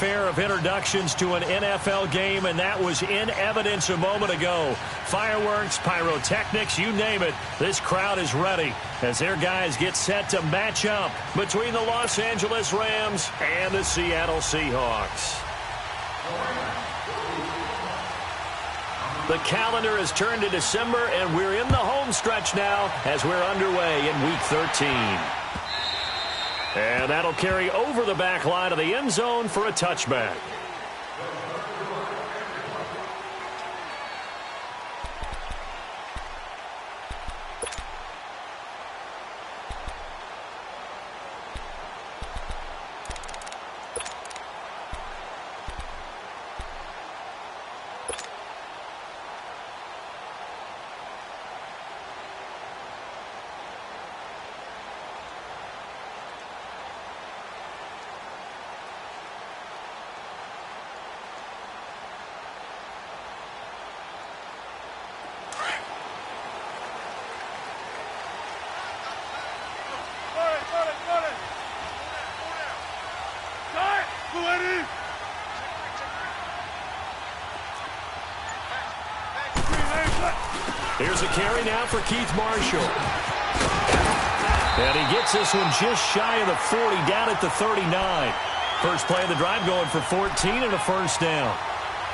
fanfare of introductions to an NFL game, and that was in evidence a moment ago. Fireworks, pyrotechnics, you name it. This crowd is ready as their guys get set to match up between the Los Angeles Rams and the Seattle Seahawks. The calendar has turned to December, and we're in the home stretch now as we're underway in Week 13. And that'll carry over the back line of the end zone for a touchback. Here's a carry now for Keith Marshall. And he gets this one just shy of the 40, down at the 39. First play of the drive going for 14 and a first down.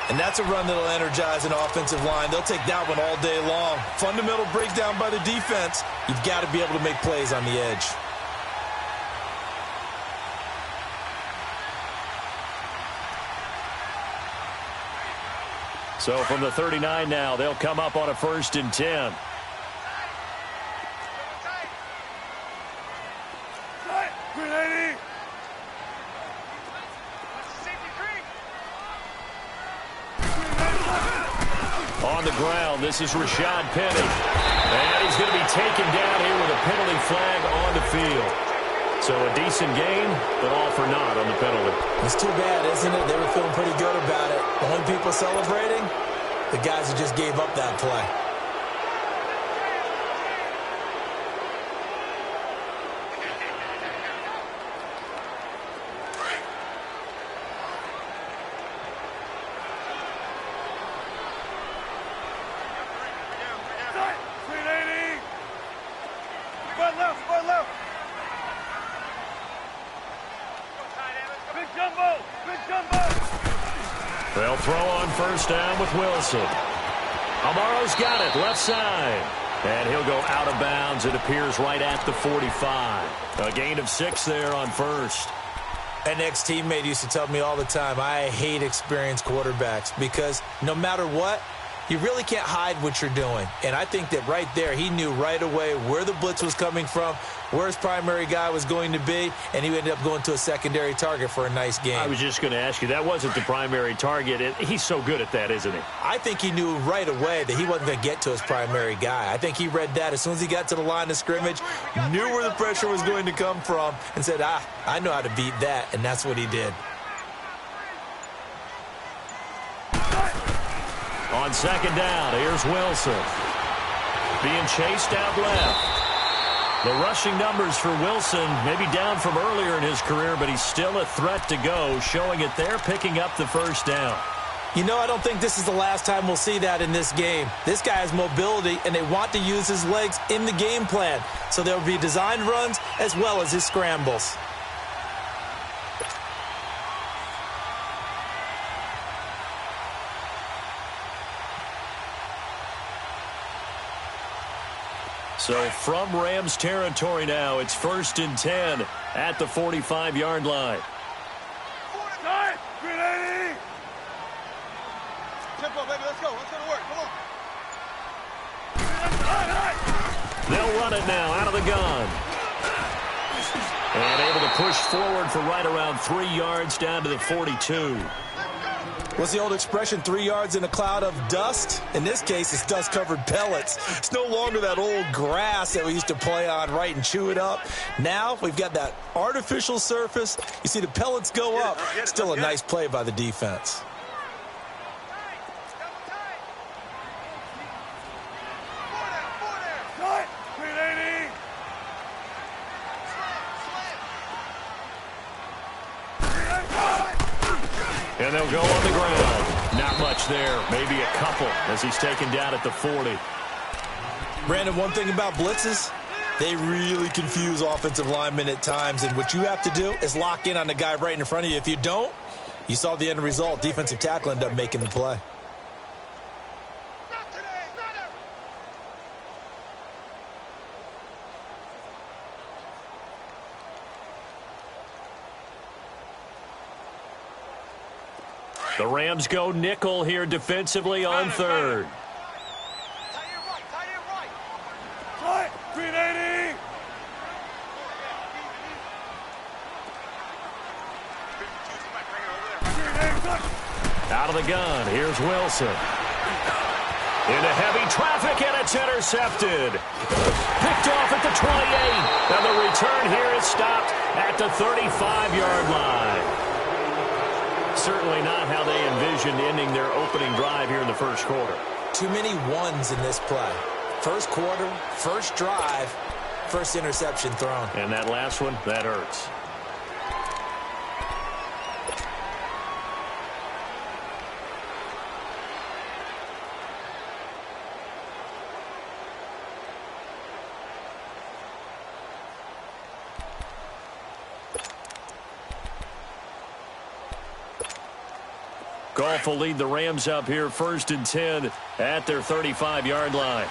And that's a run that'll energize an offensive line. They'll take that one all day long. Fundamental breakdown by the defense. You've got to be able to make plays on the edge. So from the 39 now, they'll come up on a 1st and 10. On the ground, this is Rashad Penny. And he's going to be taken down here with a penalty flag on the field. So a decent game, but all for naught on the penalty. It's too bad, isn't it? They were feeling pretty good about it. The only people celebrating, the guys who just gave up that play. They'll throw on first down with Wilson. Amaro's got it, left side. And he'll go out of bounds. It appears right at the 45. A gain of 6 there on first. An ex-teammate used to tell me all the time, I hate experienced quarterbacks because no matter what, you really can't hide what you're doing. And I think that right there, he knew right away where the blitz was coming from, where his primary guy was going to be, and he ended up going to a secondary target for a nice game. I was just going to ask you, that wasn't the primary target. He's so good at that, isn't he? I think he knew right away that he wasn't going to get to his primary guy. I think he read that as soon as he got to the line of scrimmage, knew where the pressure was going to come from, and said, I know how to beat that, and that's what he did. On second down, here's Wilson. Being chased out left. The rushing numbers for Wilson maybe down from earlier in his career, but he's still a threat to go, showing it there, picking up the first down. You know, I don't think this is the last time we'll see that in this game. This guy has mobility, and they want to use his legs in the game plan. So there will be designed runs as well as his scrambles. So from Rams territory now, it's 1st and 10 at the 45-yard line. Tempo, baby, let's go. Let's go to work. Come on. They'll run it now out of the gun. And able to push forward for right around 3 yards down to the 42. What's the old expression, 3 yards in a cloud of dust? In this case, it's dust-covered pellets. It's no longer that old grass that we used to play on, right, and chew it up. Now we've got that artificial surface. You see the pellets go up. Still a nice play by the defense. And they'll go on the ground. Not much there. Maybe a couple as he's taken down at the 40. Brandon, one thing about blitzes, they really confuse offensive linemen at times. And what you have to do is lock in on the guy right in front of you. If you don't, you saw the end result. Defensive tackle ended up making the play. The Rams go nickel here defensively on third. Out of the gun, here's Wilson. Into heavy traffic, and it's intercepted. Picked off at the 28. Now the return here is stopped at the 35-yard line. Certainly not how they envisioned ending their opening drive here in the first quarter. Too many ones in this play. First quarter, first drive, first interception thrown. And that last one, that hurts. Goff will lead the Rams up here first and 10 at their 35-yard line.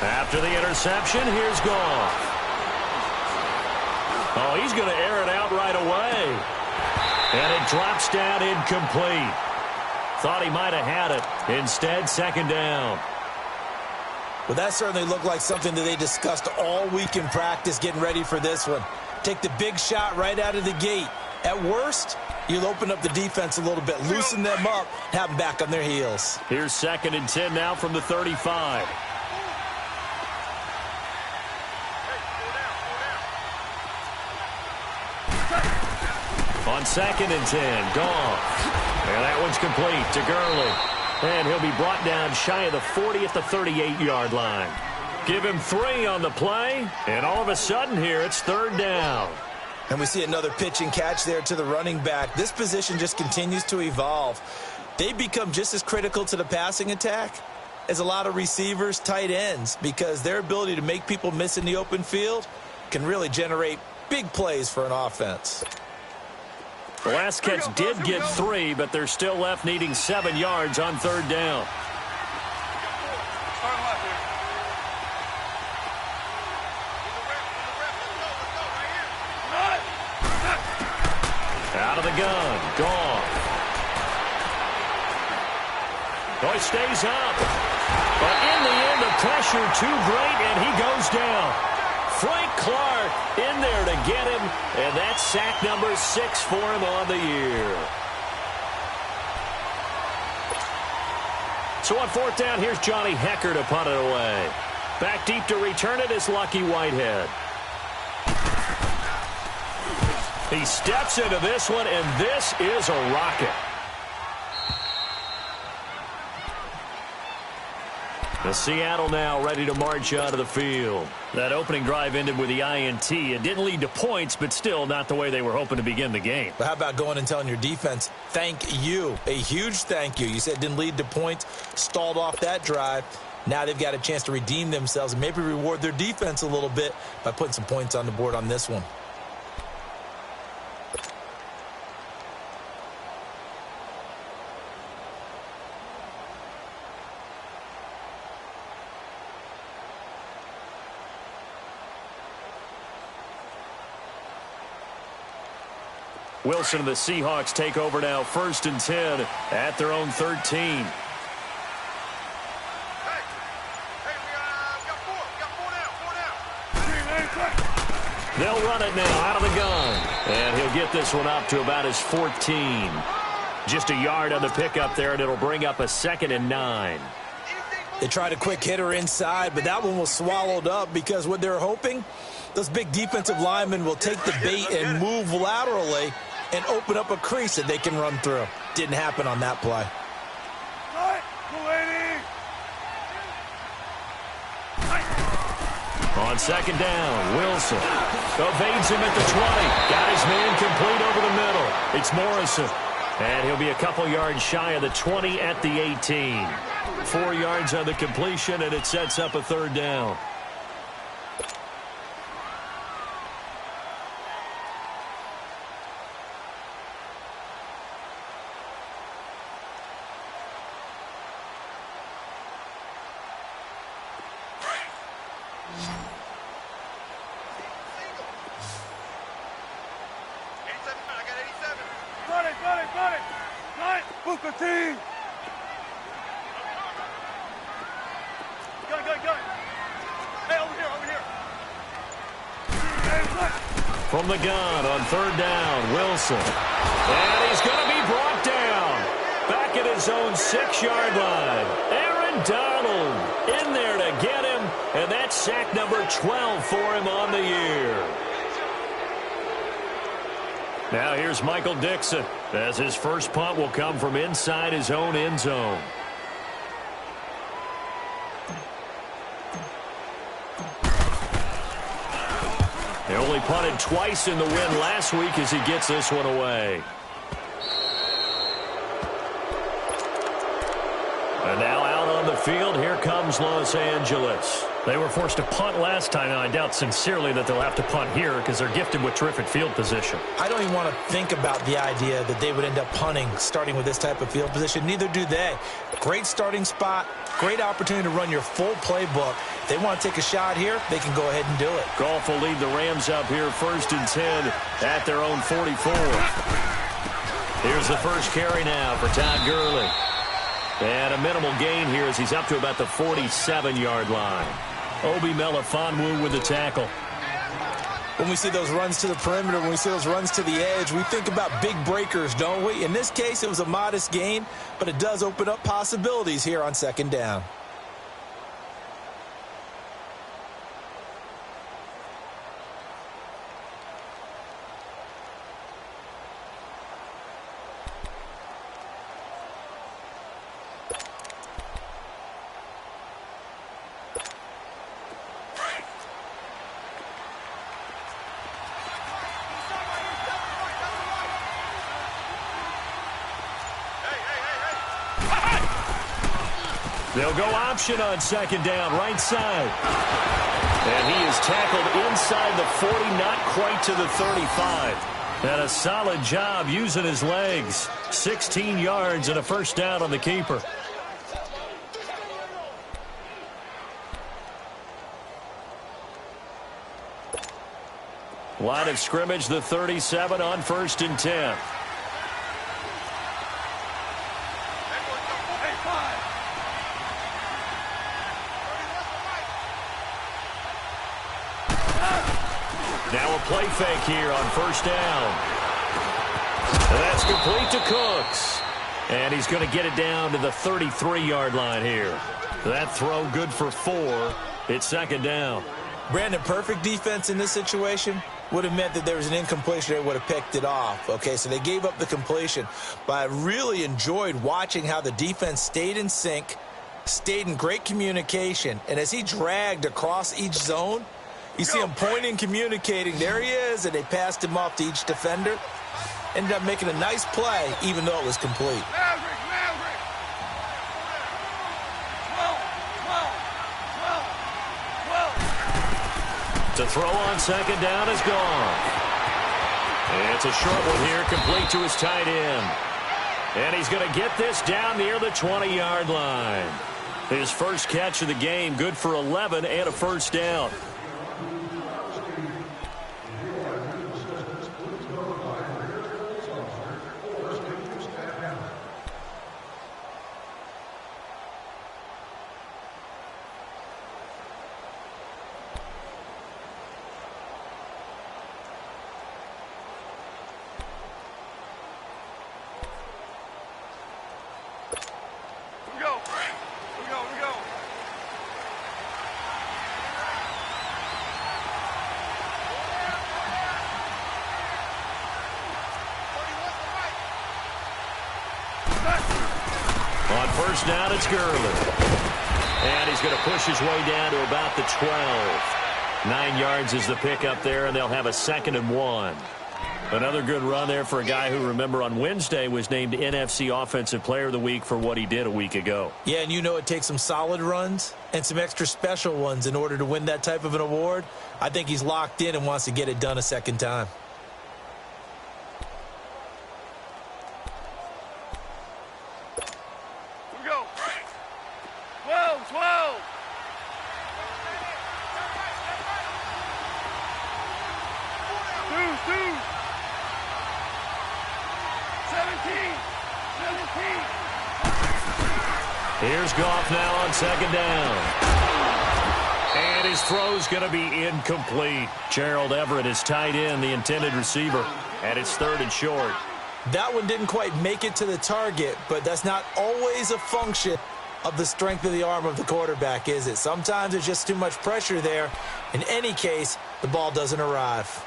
After the interception, here's Goff. Oh, he's going to air it out right away. And it drops down incomplete. Thought he might have had it. Instead, second down. Well, that certainly looked like something that they discussed all week in practice getting ready for this one. Take the big shot right out of the gate. At worst, you'll open up the defense a little bit, loosen them up, have them back on their heels. Here's second and 10 now from the 35. On second and 10, Goff. And that one's complete to Gurley. And he'll be brought down shy of the 40 at the 38-yard line. Give him 3 on the play, and all of a sudden here it's third down. And we see another pitch and catch there to the running back. This position just continues to evolve. They become just as critical to the passing attack as a lot of receivers, tight ends, because their ability to make people miss in the open field can really generate big plays for an offense. The last catch did get 3, but they're still left needing 7 yards on third down. Out of the gun, Goff. Oh, he stays up. But in the end, the pressure too great, and he goes down. Frank Clark in there to get him, and that's sack number 6 for him on the year. So on fourth down, here's Johnny Hekker to punt it away. Back deep to return it is Lucky Whitehead. He steps into this one, and this is a rocket. The Seattle now ready to march out of the field. That opening drive ended with the INT. It didn't lead to points, but still not the way they were hoping to begin the game. But how about going and telling your defense, thank you, a huge thank you. You said it didn't lead to points, stalled off that drive. Now they've got a chance to redeem themselves and maybe reward their defense a little bit by putting some points on the board on this one. Wilson and the Seahawks take over now, first and 10 at their own 13. We got 4 now. They'll run it now out of the gun. And he'll get this one up to about his 14. Just a yard on the pickup there, and it'll bring up a 2nd and 9. They tried a quick hitter inside, but that one was swallowed up because what they're hoping, those big defensive linemen will take the bait and move laterally and open up a crease that they can run through. Didn't happen on that play. On second down, Wilson evades him at the 20. Got his man complete over the middle. It's Morrison. And he'll be a couple yards shy of the 20 at the 18. 4 yards on the completion, and it sets up a third down. From the gun on third down, Wilson. And he's going to be brought down. Back at his own 6-yard line. Aaron Donald in there to get him. And that's sack number 12 for him on the year. Now here's Michael Dixon, as his first punt will come from inside his own end zone. He only punted twice in the win last week as he gets this one away. And now out on the field, here comes Los Angeles. They were forced to punt last time, and I doubt sincerely that they'll have to punt here because they're gifted with terrific field position. I don't even want to think about the idea that they would end up punting starting with this type of field position. Neither do they. Great starting spot, great opportunity to run your full playbook. If they want to take a shot here, they can go ahead and do it. Goff will lead the Rams up here 1st and 10 at their own 44. Here's the first carry now for Todd Gurley. And a minimal gain here as he's up to about the 47-yard line. Obi Melifonwu with the tackle. When we see those runs to the perimeter, when we see those runs to the edge, we think about big breakers, don't we? In this case, it was a modest gain, but it does open up possibilities here on second down. They'll go option on second down, right side. And he is tackled inside the 40, not quite to the 35. And a solid job using his legs. 16 yards and a first down on the keeper. Line of scrimmage, the 37 on 1st and 10. Now a play fake here on first down. And that's complete to Cooks. And he's going to get it down to the 33-yard line here. That throw good for 4. It's second down. Brandon, perfect defense in this situation would have meant that there was an incompletion. They would have picked it off. Okay, so they gave up the completion. But I really enjoyed watching how the defense stayed in sync, stayed in great communication. And as he dragged across each zone, you see him pointing, communicating. There he is, and they passed him off to each defender. Ended up making a nice play, even though it was complete. To throw on second down is gone. And it's a short one here, complete to his tight end. And he's going to get this down near the 20-yard line. His first catch of the game, good for 11 and a first down. On first down, it's Gurley. And he's going to push his way down to about the 12. 9 yards is the pickup there, and they'll have a 2nd and 1. Another good run there for a guy who, remember, on Wednesday was named NFC Offensive Player of the Week for what he did a week ago. Yeah, and you know it takes some solid runs and some extra special ones in order to win that type of an award. I think he's locked in and wants to get it done a second time. Here we go. 12, 12. 2, 17, 17. Here's Goff now on 2nd down. And his throw's going to be incomplete. Gerald Everett is tied in, the intended receiver, and it's 3rd and short. That one didn't quite make it to the target, but that's not always a function of the strength of the arm of the quarterback, is it? Sometimes there's just too much pressure there. In any case, the ball doesn't arrive.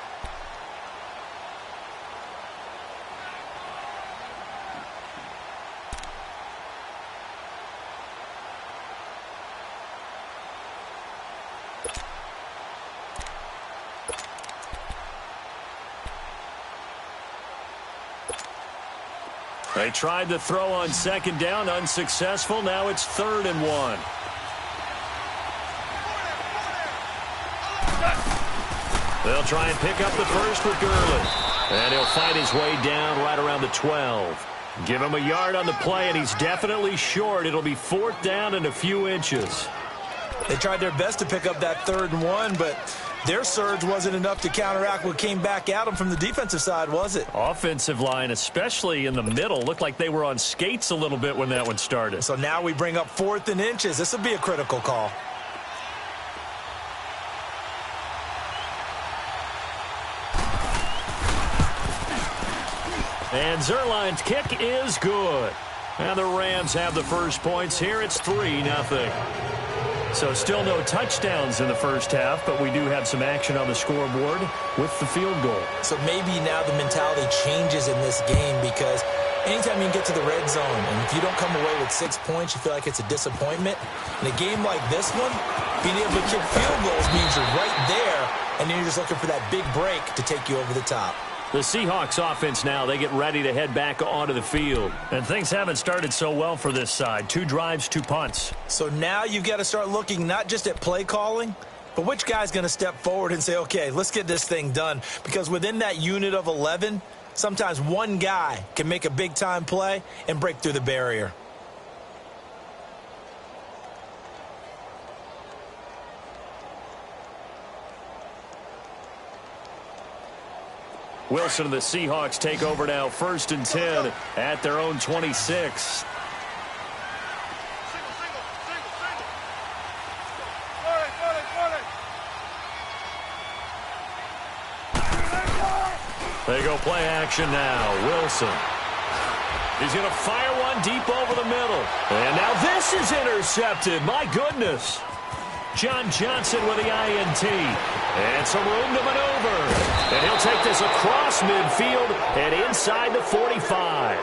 They tried to throw on 2nd down, unsuccessful. Now it's 3rd and 1. They'll try and pick up the first with Gurley. And he'll fight his way down right around the 12. Give him a yard on the play, and he's definitely short. It'll be 4th down and a few inches. They tried their best to pick up that 3rd and 1, but their surge wasn't enough to counteract what came back at them from the defensive side, was it? Offensive line, especially in the middle, looked like they were on skates a little bit when that one started. So now we bring up 4th and inches. This will be a critical call. And Zuerlein's kick is good. And the Rams have the first points here. It's 3-0. So still no touchdowns in the first half, but we do have some action on the scoreboard with the field goal. So maybe now the mentality changes in this game, because anytime you can get to the red zone, and if you don't come away with 6 points, you feel like it's a disappointment. In a game like this one, being able to kick field goals means you're right there, and then you're just looking for that big break to take you over the top. The Seahawks offense now, they get ready to head back onto the field. And things haven't started so well for this side. 2 drives, 2 punts. So now you've got to start looking not just at play calling, but which guy's going to step forward and say, okay, let's get this thing done. Because within that unit of 11, sometimes one guy can make a big-time play and break through the barrier. Wilson and the Seahawks take over now, 1st and 10 at their own 26. Single. They go play action now. Wilson. He's going to fire one deep over the middle. And now this is intercepted. My goodness. John Johnson with the INT. And some room to maneuver. And he'll take this across midfield and inside the 45.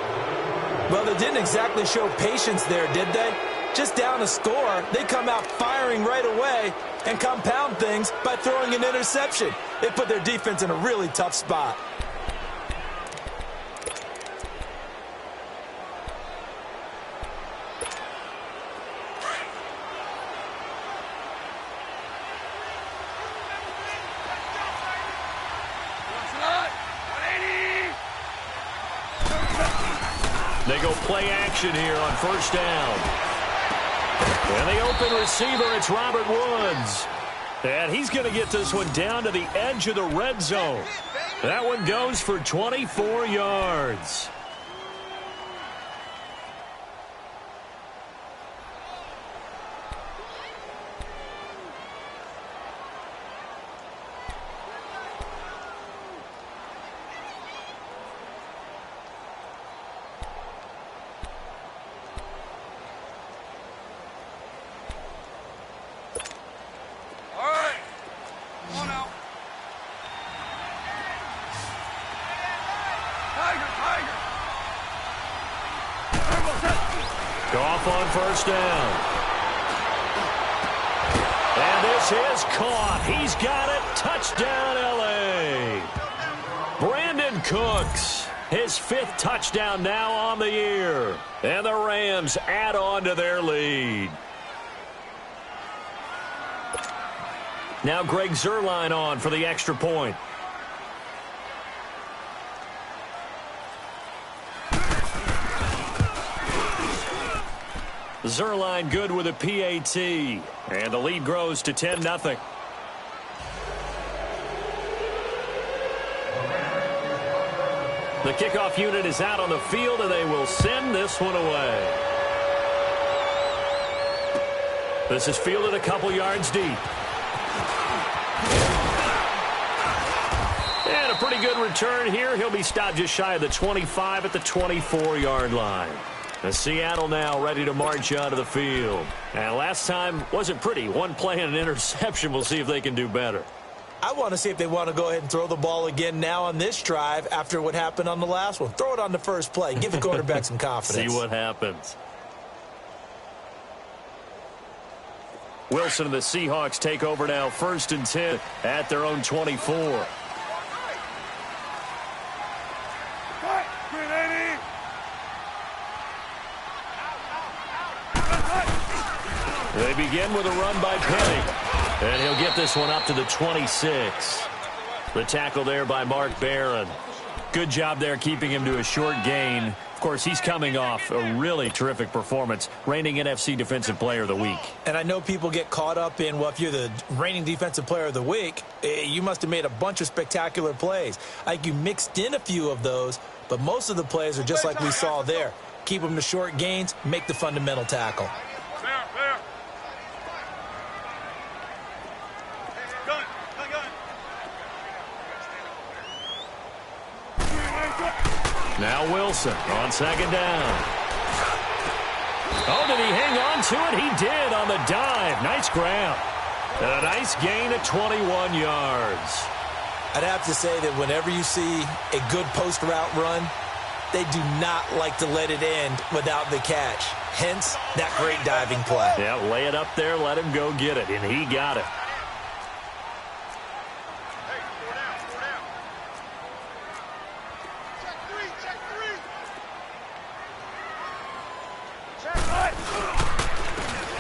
Well, they didn't exactly show patience there, did they? Just down a score, they come out firing right away and compound things by throwing an interception. They put their defense in a really tough spot. They go play action here on 1st down. And the open receiver, it's Robert Woods. And he's going to get this one down to the edge of the red zone. That one goes for 24 yards. Goff on 1st down. And this is caught. He's got it. Touchdown, L.A. Brandon Cooks, his 5th touchdown now on the year. And the Rams add on to their lead. Now Greg Zuerlein on for the extra point. Zuerlein good with a PAT. And the lead grows to 10-0. The kickoff unit is out on the field, and they will send this one away. This is fielded a couple yards deep. And a pretty good return here. He'll be stopped just shy of the 25 at the 24-yard line. And Seattle now ready to march onto the field. And last time wasn't pretty. One play and an interception. We'll see if they can do better. I want to see if they want to go ahead and throw the ball again now on this drive after what happened on the last one. Throw it on the first play. Give the quarterback some confidence. See what happens. Wilson and the Seahawks take over now, 1st and 10 at their own 24. They begin with a run by Penny. And he'll get this one up to the 26. The tackle there by Mark Barron. Good job there keeping him to a short gain. Of course, he's coming off a really terrific performance, reigning NFC Defensive Player of the Week. And I know people get caught up in, well, if you're the reigning Defensive Player of the Week, you must have made a bunch of spectacular plays. I think you mixed in a few of those, but most of the plays are just like we saw there. Keep them to short gains, make the fundamental tackle. Now Wilson on 2nd down. Oh, did he hang on to it? He did on the dive. Nice grab. And a nice gain of 21 yards. I'd have to say that whenever you see a good post route run, they do not like to let it end without the catch. Hence, that great diving play. Yeah, lay it up there, let him go get it, and he got it.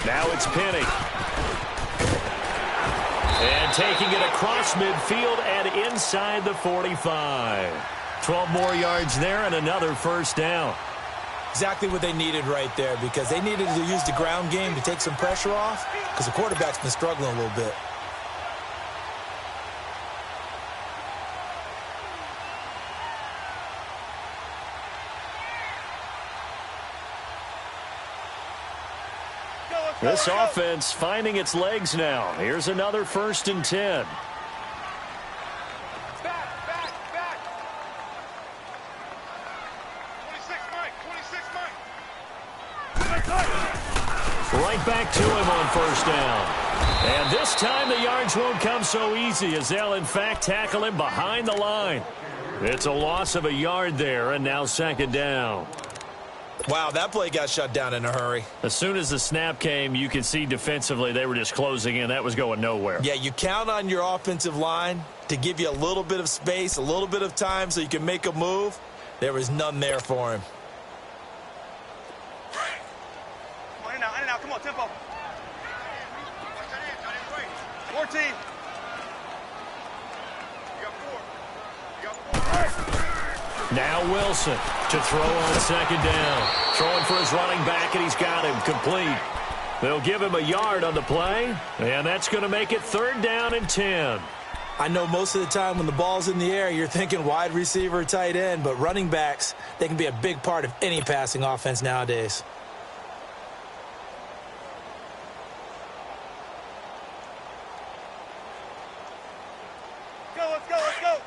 Now it's Penny. And taking it across midfield and inside the 45. 12 more yards there and another 1st down. Exactly what they needed right there, because they needed to use the ground game to take some pressure off, because the quarterback's been struggling a little bit. This offense finding its legs now. Here's another 1st and 10. Back. 26, Mike. Right back to him on 1st down. And this time the yards won't come so easy, as they'll in fact tackle him behind the line. It's a loss of a yard there, and now 2nd down. Wow, that play got shut down in a hurry. As soon as the snap came, you could see defensively they were just closing in. That was going nowhere. Yeah, you count on your offensive line to give you a little bit of space, a little bit of time so you can make a move. There was none there for him. Come on, in and out. Come on, tempo. 14. You got 4. Now Wilson to throw on 2nd down. Throwing for his running back, and he's got him complete. They'll give him a yard on the play, and that's going to make it 3rd down and 10. I know most of the time when the ball's in the air, you're thinking wide receiver, tight end, but running backs, they can be a big part of any passing offense nowadays. Let's go.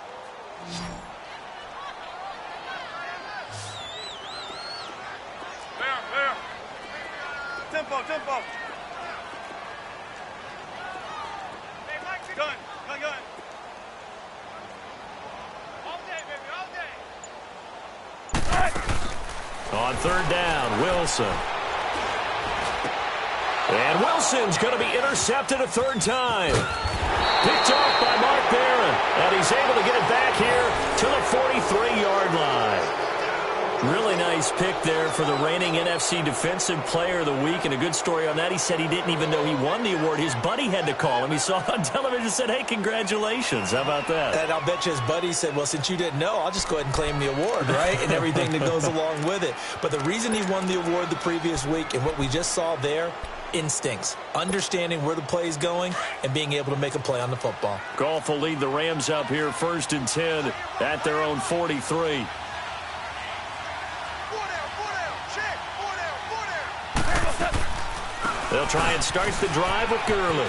There. Tempo. Gun. All day, baby, all day. On 3rd down, Wilson. And Wilson's going to be intercepted a third time. Picked off by Mark Barron. And he's able to get it back here to the 43-yard line. Really nice pick there for the reigning NFC Defensive Player of the Week. And a good story on that. He said he didn't even know he won the award. His buddy had to call him. He saw it on television and said, hey, congratulations. How about that? And I'll bet you his buddy said, well, since you didn't know, I'll just go ahead and claim the award, right? And everything that goes along with it. But the reason he won the award the previous week and what we just saw there, instincts, understanding where the play is going and being able to make a play on the football. Goff will lead the Rams up here 1st and 10 at their own 43. They'll try and start the drive with Gurley.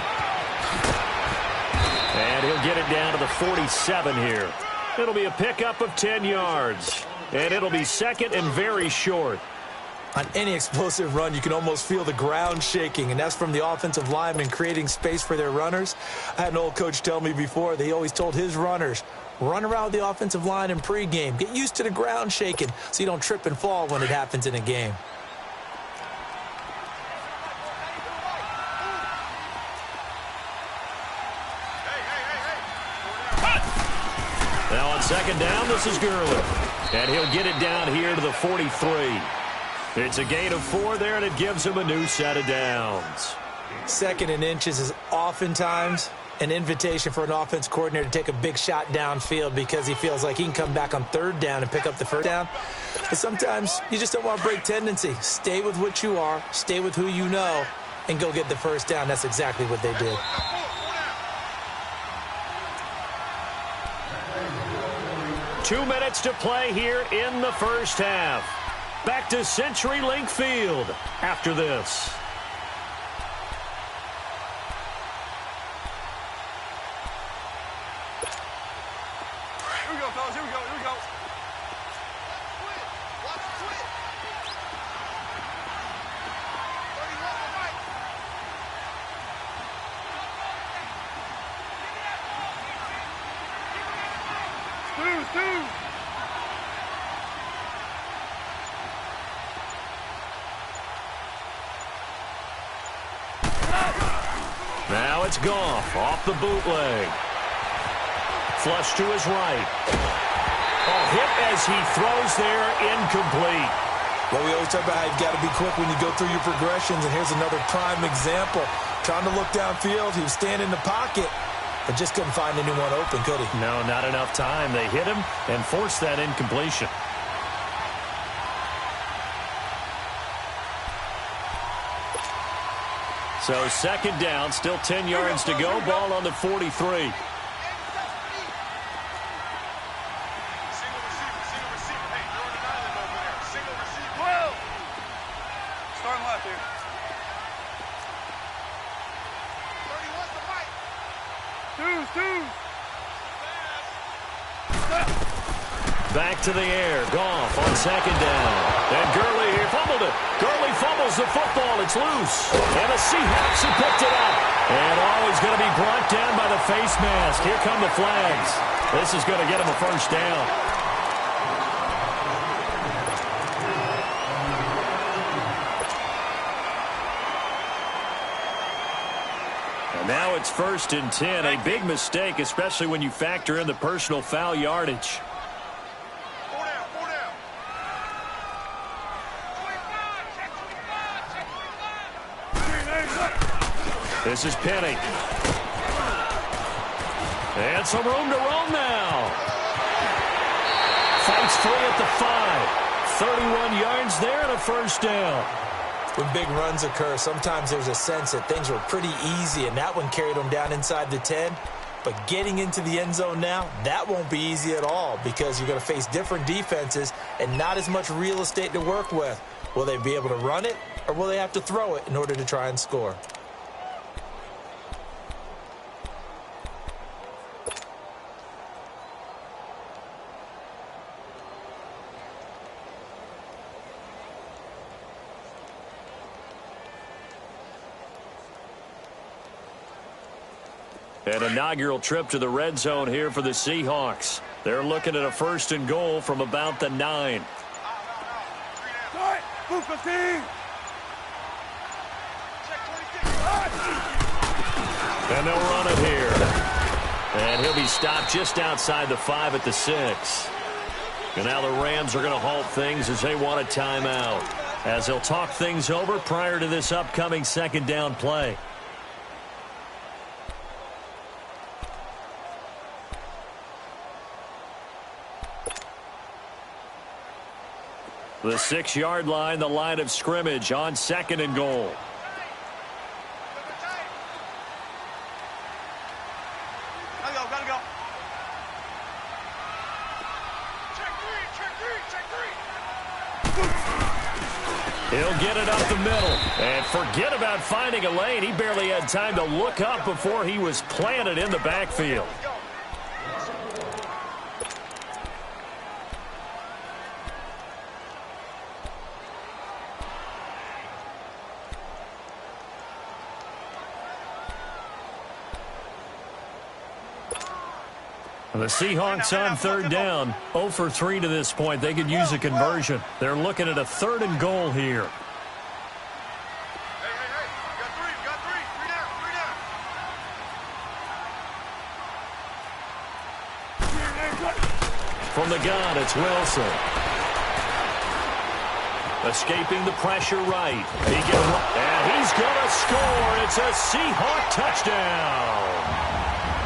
And he'll get it down to the 47 here. It'll be a pickup of 10 yards. And it'll be 2nd and very short. On any explosive run, you can almost feel the ground shaking, and that's from the offensive linemen creating space for their runners. I had an old coach tell me before, they always told his runners, run around the offensive line in pregame. Get used to the ground shaking so you don't trip and fall when it happens in a game. Now on 2nd down, this is Gurley. And he'll get it down here to the 43. It's a gain of 4 there, and it gives him a new set of downs. 2nd and inches is oftentimes an invitation for an offense coordinator to take a big shot downfield because he feels like he can come back on 3rd down and pick up the 1st down. But sometimes you just don't want to break tendency. Stay with what you are, stay with who you know, and go get the 1st down. That's exactly what they did. Two minutes to play here in the first half. Back to CenturyLink Field after this. Here we go, fellas. Here we go. Here we go. Watch the twit. 31 on Mike. Two. Now it's Goff off the bootleg. Flush to his right. Hit as he throws there, incomplete. Well, we always talk about how you've got to be quick when you go through your progressions, and here's another prime example. Trying to look downfield, he was standing in the pocket, but just couldn't find anyone open, could he? No, not enough time. They hit him and forced that incompletion. So 2nd down, still 10 yards to go. Ball on the 43. Back to the air. Goff on 2nd down. And Gurley here fumbled it. Gurley fumbles the football. It's loose. And the Seahawks have picked it up. And he's going to be brought down by the face mask. Here come the flags. This is going to get him a 1st down. And now it's 1st and 10. A big mistake, especially when you factor in the personal foul yardage. This is Penny. And some room to roam now. Fights free at the 5. 31 yards there and a 1st down. When big runs occur, sometimes there's a sense that things were pretty easy, and that one carried them down inside the 10. But getting into the end zone now, that won't be easy at all because you're going to face different defenses and not as much real estate to work with. Will they be able to run it, or will they have to throw it in order to try and score? An inaugural trip to the red zone here for the Seahawks. They're looking at a 1st and goal from about the 9. And they'll run it here. And he'll be stopped just outside the 5 at the 6. And now the Rams are going to halt things as they want a timeout, as they'll talk things over prior to this upcoming second down play. The 6-yard line, the line of scrimmage on 2nd and goal. Gotta go. He'll get it up the middle. And forget about finding a lane. He barely had time to look up before he was planted in the backfield. The Seahawks on 3rd down, 0 for 3 to this point. They could use a conversion. They're looking at a 3rd and goal here. Hey. You got three. Three down. From the gun, it's Wilson. Escaping the pressure right. And he's going to score. It's a Seahawk touchdown.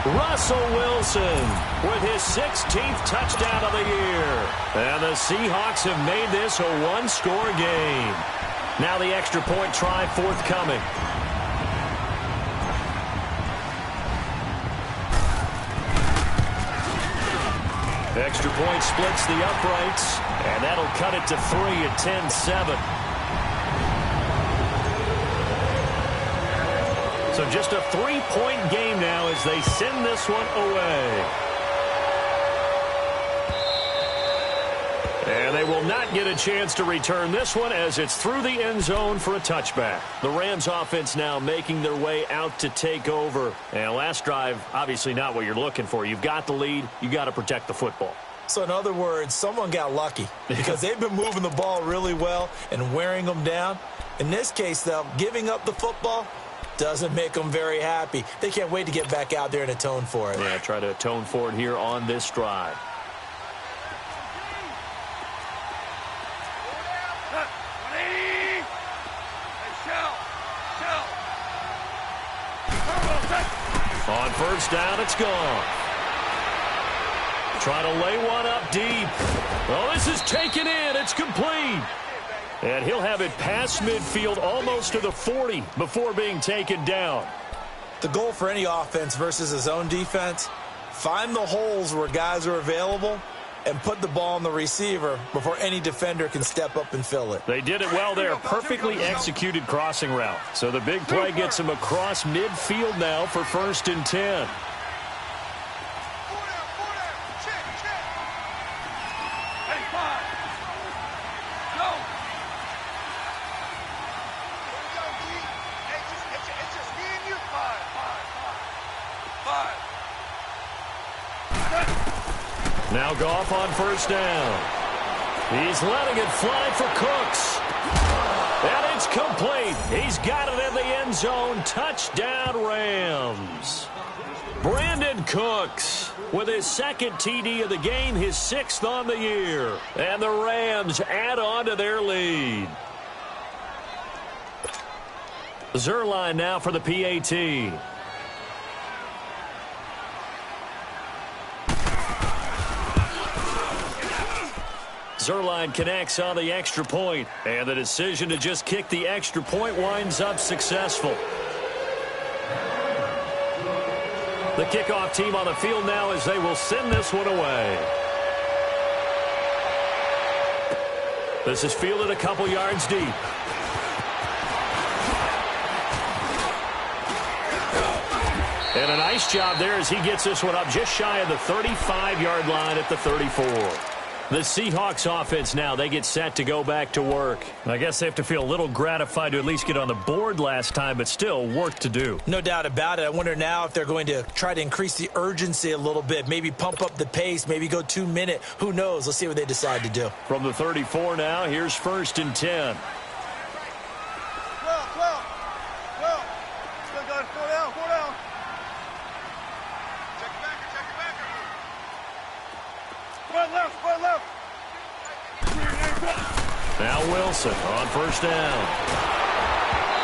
Russell Wilson with his 16th touchdown of the year. And the Seahawks have made this a one-score game. Now the extra point try forthcoming. Extra point splits the uprights, and that'll cut it to 3 at 10-7. So just a 3-point game now as they send this one away. And they will not get a chance to return this one as it's through the end zone for a touchback. The Rams offense now making their way out to take over. And last drive, obviously not what you're looking for. You've got the lead. You got to protect the football. So in other words, someone got lucky because they've been moving the ball really well and wearing them down. In this case, though, giving up the football doesn't make them very happy. They can't wait to get back out there and atone for it. Yeah, try to atone for it here on this drive. On 1st down, it's gone. Trying to lay one up deep. Oh, this is taken in. It's complete. And he'll have it past midfield almost to the 40 before being taken down. The goal for any offense versus a zone defense, find the holes where guys are available and put the ball on the receiver before any defender can step up and fill it. They did it well there. Perfectly executed crossing route. So the big play gets him across midfield now for 1st and 10. Now Goff on 1st down. He's letting it fly for Cooks. And it's complete. He's got it in the end zone. Touchdown, Rams. Brandon Cooks with his 2nd TD of the game, his 6th on the year. And the Rams add on to their lead. Zuerlein now for the PAT. Zuerlein connects on the extra point, and the decision to just kick the extra point winds up successful. The kickoff team on the field now as they will send this one away. This is fielded a couple yards deep. And a nice job there as he gets this one up just shy of the 35-yard line at the 34. The Seahawks offense now, they get set to go back to work. I guess they have to feel a little gratified to at least get on the board last time, but still work to do. No doubt about it. I wonder now if they're going to try to increase the urgency a little bit, maybe pump up the pace, maybe go 2-minute. Who knows? Let's see what they decide to do. From the 34 now, here's 1st and 10. 12. Let's go. Now Wilson on first down.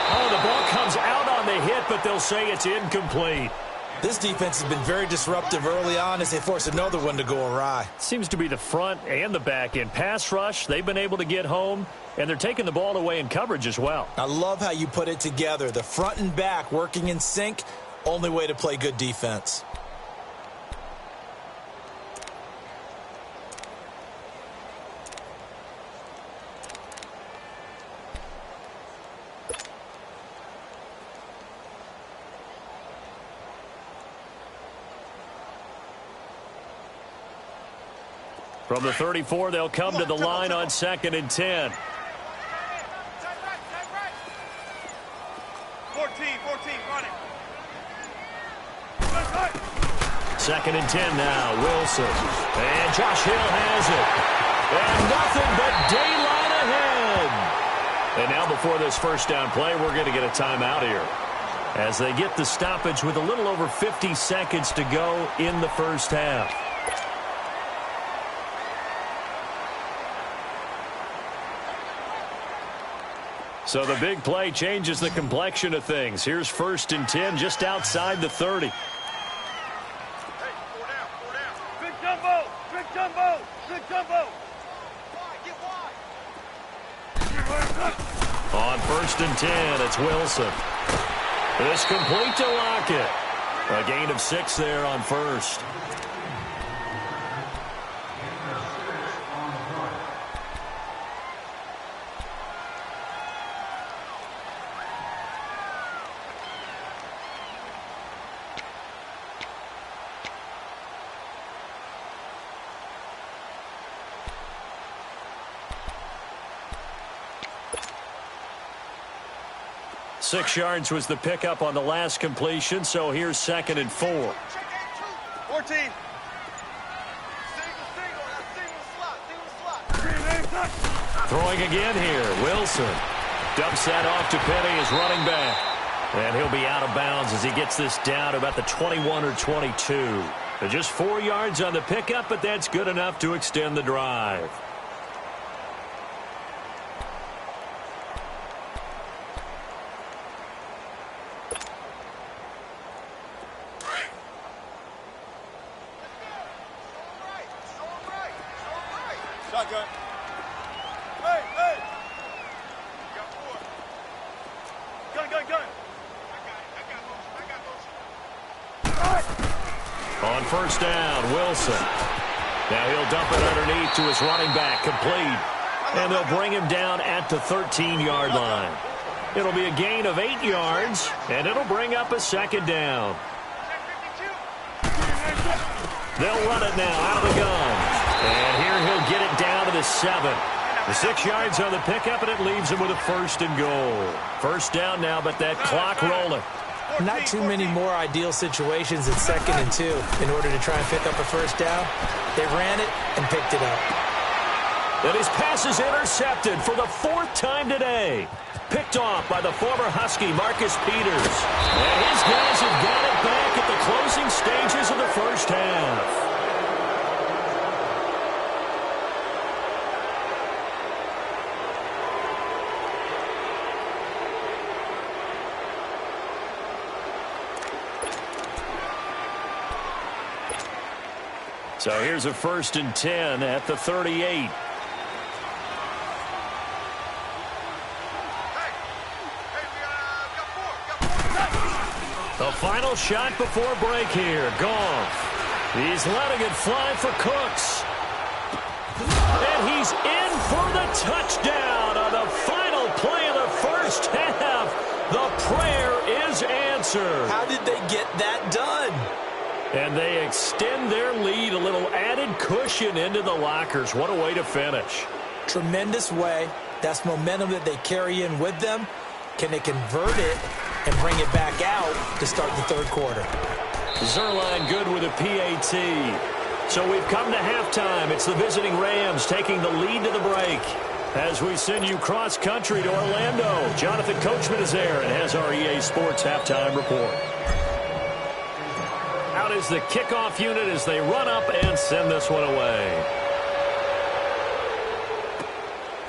Oh, the ball comes out on the hit, but they'll say it's incomplete. This defense has been very disruptive early on as they force another one to go awry. Seems to be the front and the back end. Pass rush, they've been able to get home, and they're taking the ball away in coverage as well. I love how you put it together. The front and back working in sync, only way to play good defense. From the 34, they'll come to the line on 2nd and 10. 14, running. 2nd and 10 now, Wilson. And Josh Hill has it. And nothing but daylight ahead. And now before this first down play, we're going to get a timeout here, as they get the stoppage with a little over 50 seconds to go in the first half. So the big play changes the complexion of things. Here's 1st and 10 just outside the 30. Hey, 4 down. Big jumbo. Get wide. On 1st and 10, it's Wilson. It's complete to Lockett. A gain of 6 there on 1st. Six yards was the pickup on the last completion, so here's 2nd and 4. 14. Single slot. Throwing again here, Wilson. Dumps that off to Penny as running back. And he'll be out of bounds as he gets this down to about the 21 or 22. Just 4 yards on the pickup, but that's good enough to extend the drive. Shotgun. Hey. Got 4. Gun. I got motion. On first down, Wilson. Now he'll dump it underneath to his running back, complete. And they'll bring him down at the 13-yard line. It'll be a gain of 8 yards, and it'll bring up a 2nd down. They'll run it now out of the gun. And here he'll get it down to the 7. The 6 yards on the pickup, and it leaves him with a 1st and goal. First down now, but that clock rolling. Not too many more ideal situations at 2nd and 2 in order to try and pick up a first down. They ran it and picked it up. And his pass is intercepted for the 4th time today. Picked off by the former Husky, Marcus Peters. And his guys have got it back at the closing stages of the first half. So here's a 1st and 10 at the 38. The final shot before break here. Goff. He's letting it fly for Cooks. And he's in for the touchdown on the final play of the first half. The prayer is answered. How did they get that done? And they extend their lead, a little added cushion into the lockers. What a way to finish. Tremendous way. That's momentum that they carry in with them. Can they convert it and bring it back out to start the 3rd quarter? Zuerlein good with a PAT. So we've come to halftime. It's the visiting Rams taking the lead to the break. As we send you cross-country to Orlando, Jonathan Coachman is there and has our EA Sports halftime report. Out is the kickoff unit as they run up and send this one away.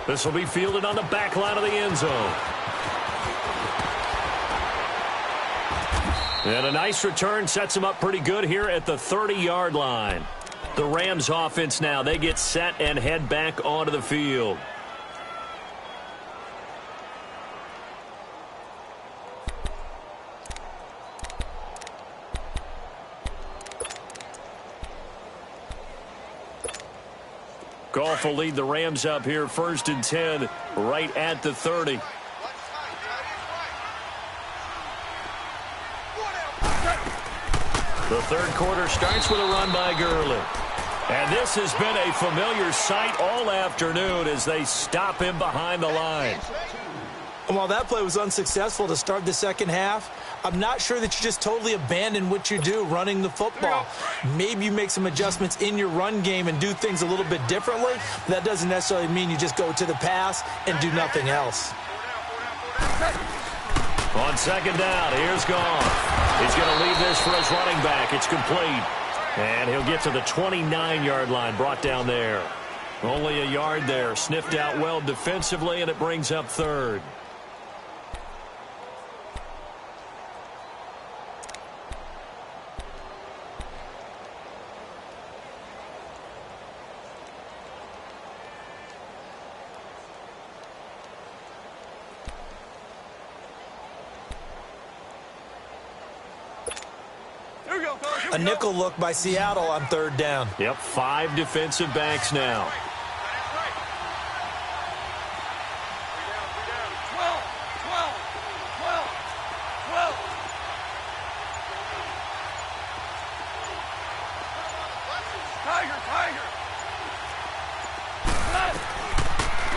This will be fielded on the back line of the end zone. And a nice return sets him up pretty good here at the 30-yard line. The Rams offense now, they get set and head back onto the field. Goff will lead the Rams up here, 1st and 10, right at the 30. The third quarter starts with a run by Gurley. And this has been a familiar sight all afternoon as they stop him behind the line. While that play was unsuccessful to start the second half, I'm not sure that you just totally abandon what you do running the football. Maybe you make some adjustments in your run game and do things a little bit differently. That doesn't necessarily mean you just go to the pass and do nothing else. On second down, here's Goff. He's going to leave this for his running back. It's complete. And he'll get to the 29-yard line, brought down there. Only a yard there, sniffed out well defensively, and it brings up 3rd. A nickel look by Seattle on 3rd down. Yep, 5 defensive backs now.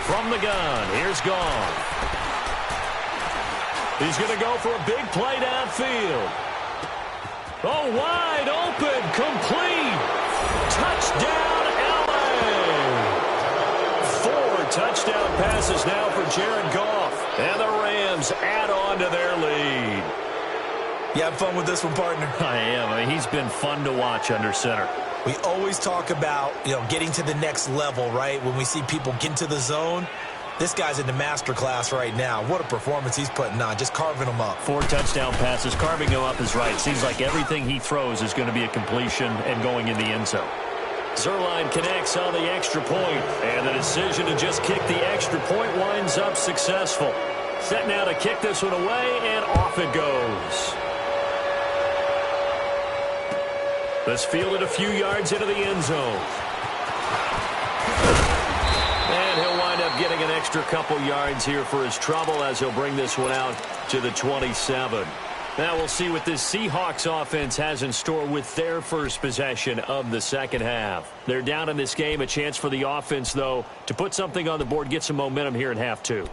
From the gun, here's Goff. He's going to go for a big play downfield. Oh, wide open, complete. Touchdown, LA. 4 touchdown passes now for Jared Goff. And the Rams add on to their lead. You have fun with this one, partner? I am. I mean, he's been fun to watch under center. We always talk about, getting to the next level, right? When we see people get into the zone, this guy's in the master class right now. What a performance he's putting on, just carving them up. 4 touchdown passes. Carving him up is right. Seems like everything he throws is going to be a completion and going in the end zone. Zuerlein connects on the extra point, and the decision to just kick the extra point winds up successful. Set now to kick this one away, and off it goes. This fielded a few yards into the end zone. And he'll wind up getting an extra couple yards here for his trouble as he'll bring this one out to the 27. Now we'll see what this Seahawks offense has in store with their first possession of the second half. They're down in this game. A chance for the offense, though, to put something on the board, get some momentum here in half 2.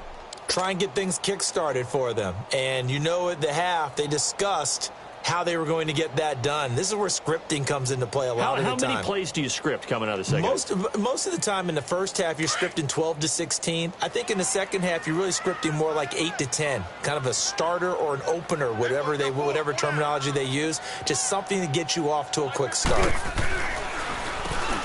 Try and get things kick-started for them. And at the half, they discussed how they were going to get that done. This is where scripting comes into play a lot of the time. How many plays do you script coming out of the second? Most of the time in the first half, you're scripting 12 to 16. I think in the second half, you're really scripting more like 8 to 10. Kind of a starter or an opener, whatever terminology they use. Just something to get you off to a quick start.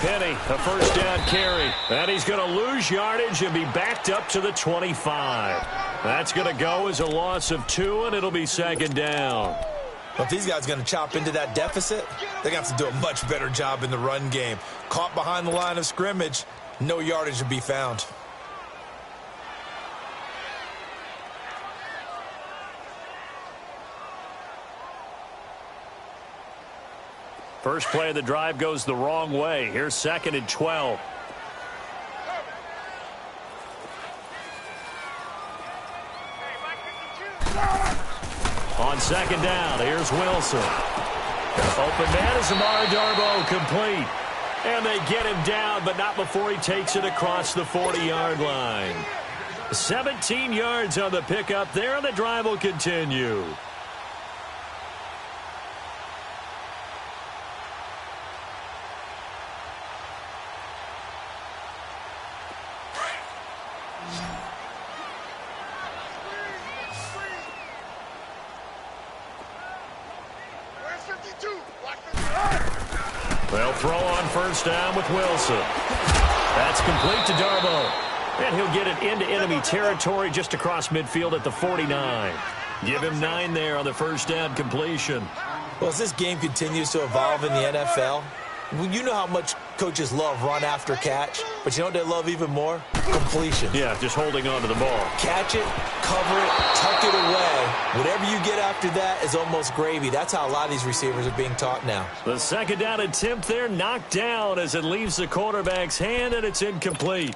Penny, a first down carry. And he's going to lose yardage and be backed up to the 25. That's going to go as a loss of 2, and it'll be second down. If these guys are going to chop into that deficit, they're going to have to do a much better job in the run game. Caught behind the line of scrimmage, no yardage to be found. First play of the drive goes the wrong way. Here's 2nd and 12. On second down, here's Wilson. Open man is Amara Darboh, complete. And they get him down, but not before he takes it across the 40-yard line. 17 yards on the pickup there, and the drive will continue. They'll throw on first down with Wilson. That's complete to Darboh. And he'll get it into enemy territory just across midfield at the 49. Give him 9 there on the first down completion. Well, as this game continues to evolve in the NFL, you know how much coaches love run after catch, but you know what they love even more? Completion. Yeah, just holding on to the ball. Catch it, cover it, tuck it away. Whatever you get after that is almost gravy. That's how a lot of these receivers are being taught now. The second down attempt there knocked down as it leaves the quarterback's hand, and it's incomplete.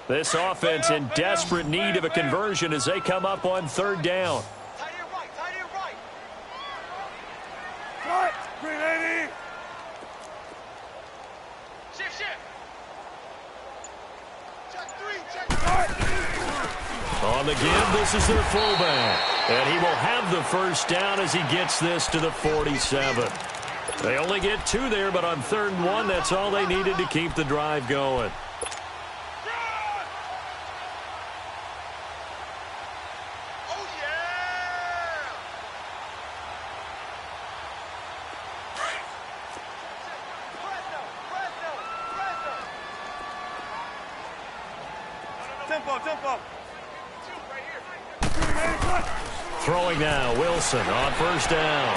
This offense in desperate need of a conversion as they come up on third down. Tight end right, tight end right. Cut, 380. Shift. Check 3, check 3. On the give, this is their fullback. And he will have the first down as he gets this to the 47. They only get 2 there, but on 3rd and 1, that's all they needed to keep the drive going. Tempo. Throwing now, Wilson on first down.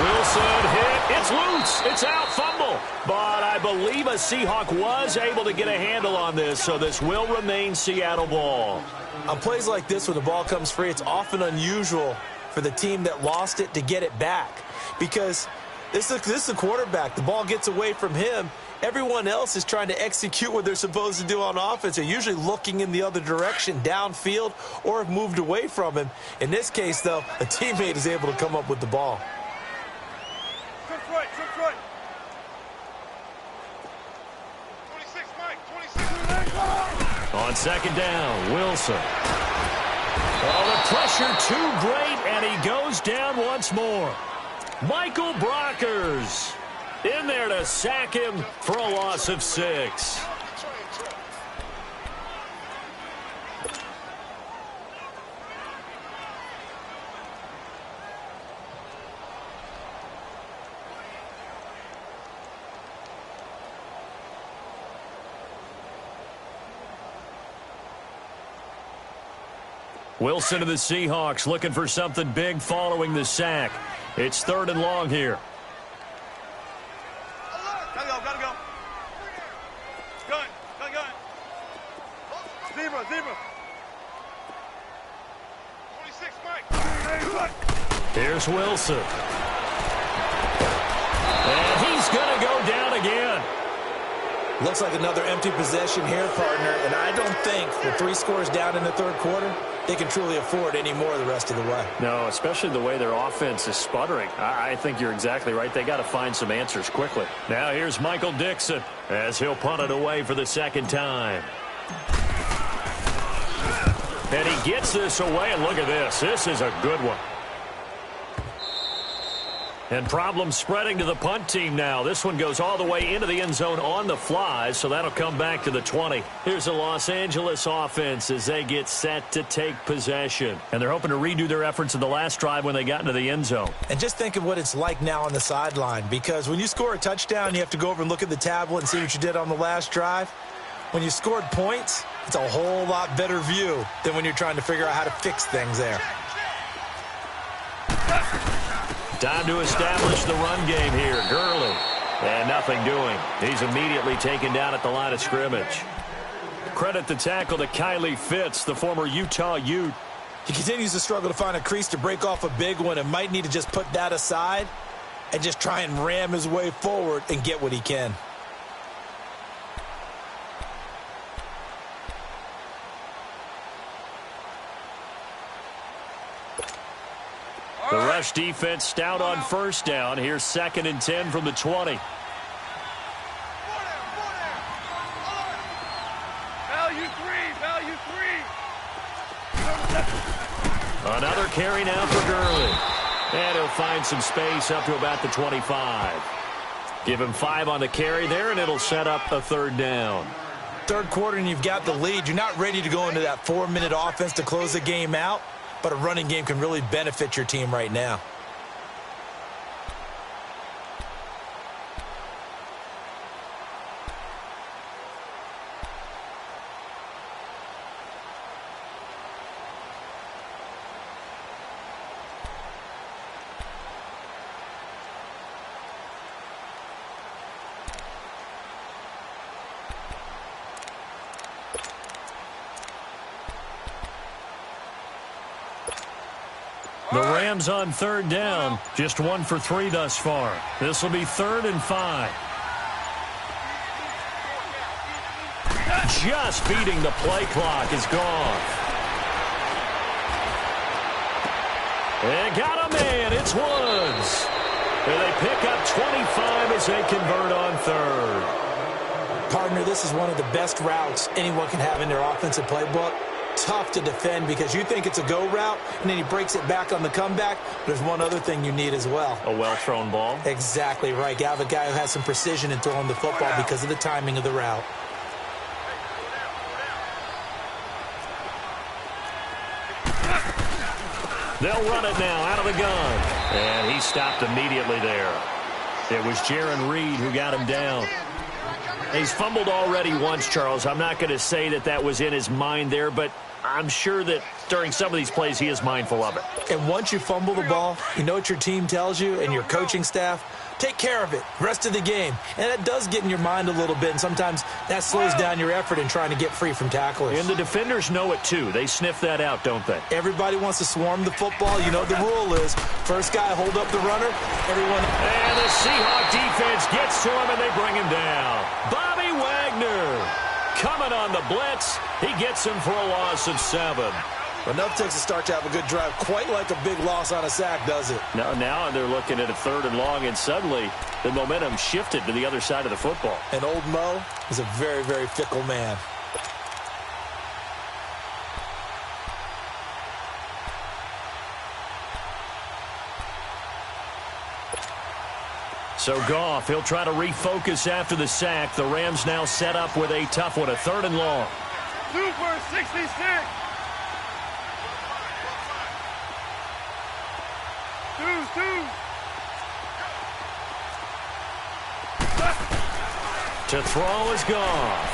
Wilson hit. It's loose. It's out. Fumble. But I believe a Seahawk was able to get a handle on this, so this will remain Seattle ball. On plays like this, when the ball comes free, it's often unusual for the team that lost it to get it back. Because this is the quarterback. The ball gets away from him. Everyone else is trying to execute what they're supposed to do on offense. They're usually looking in the other direction, downfield, or have moved away from him. In this case, though, a teammate is able to come up with the ball. Trip right. 26, Mike, 26. On second down, Wilson. Oh, the pressure too great, and he goes down once more. Michael Brockers in there to sack him for a loss of 6. Wilson to the Seahawks looking for something big following the sack. It's 3rd and long here. Gotta go. Gun. Zebra. 26, Mike. Here's Wilson. And he's going to go down again. Looks like another empty possession here, partner, and I don't think with 3 scores down in the 3rd quarter, they can truly afford any more the rest of the way. No, especially the way their offense is sputtering. I think you're exactly right. They got to find some answers quickly. Now here's Michael Dixon as he'll punt it away for the 2nd time. And he gets this away, and look at this. This is a good one. And problems spreading to the punt team now. This one goes all the way into the end zone on the fly, so that'll come back to the 20. Here's the Los Angeles offense as they get set to take possession. And they're hoping to redo their efforts in the last drive when they got into the end zone. And just think of what it's like now on the sideline, because when you score a touchdown, you have to go over and look at the tablet and see what you did on the last drive. When you scored points, it's a whole lot better view than when you're trying to figure out how to fix things there. Time to establish the run game here. Gurley. And nothing doing. He's immediately taken down at the line of scrimmage. Credit the tackle to Kylie Fitz, the former Utah Ute. He continues to struggle to find a crease to break off a big one and might need to just put that aside and just try and ram his way forward and get what he can. The rush defense stout on first down. Here's 2nd and 10 from the 20. Value three. Another carry now for Gurley. And he'll find some space up to about the 25. Give him 5 on the carry there, and it'll set up a 3rd down. Third quarter, and you've got the lead. You're not ready to go into that 4-minute offense to close the game out, but a running game can really benefit your team right now. The Rams on 3rd down, just 1 for 3 thus far. This will be 3rd and 5. Just beating the play clock is gone. They got a man. It's Woods. And they pick up 25 as they convert on 3rd. Partner, this is one of the best routes anyone can have in their offensive playbook. Tough to defend because you think it's a go route, and then he breaks it back on the comeback. There's one other thing you need as well. A well-thrown ball. Exactly right. You have a guy who has some precision in throwing the football because of the timing of the route. They'll run it now out of the gun. And he stopped immediately there. It was Jarran Reed who got him down. He's fumbled already once, Charles. I'm not going to say that that was in his mind there, but I'm sure that during some of these plays he is mindful of it. And once you fumble the ball, you know what your team tells you and your coaching staff? Take care of it rest of the game. And that does get in your mind a little bit, and sometimes that slows down your effort in trying to get free from tacklers. And the defenders know it too. They sniff that out, don't they? Everybody wants to swarm the football. You know the rule is first guy hold up the runner, everyone. And the Seahawk defense gets to him, and they bring him down. Bobby Wagner coming on the blitz. He gets him for a loss of 7. Enough takes a start to have a good drive. Quite like a big loss on a sack, does it? Now they're looking at a 3rd and long, and suddenly the momentum shifted to the other side of the football. And old Mo is a very, very fickle man. So Goff, he'll try to refocus after the sack. The Rams now set up with a tough one, a 3rd and long. 2 for 66. To throw is Goff.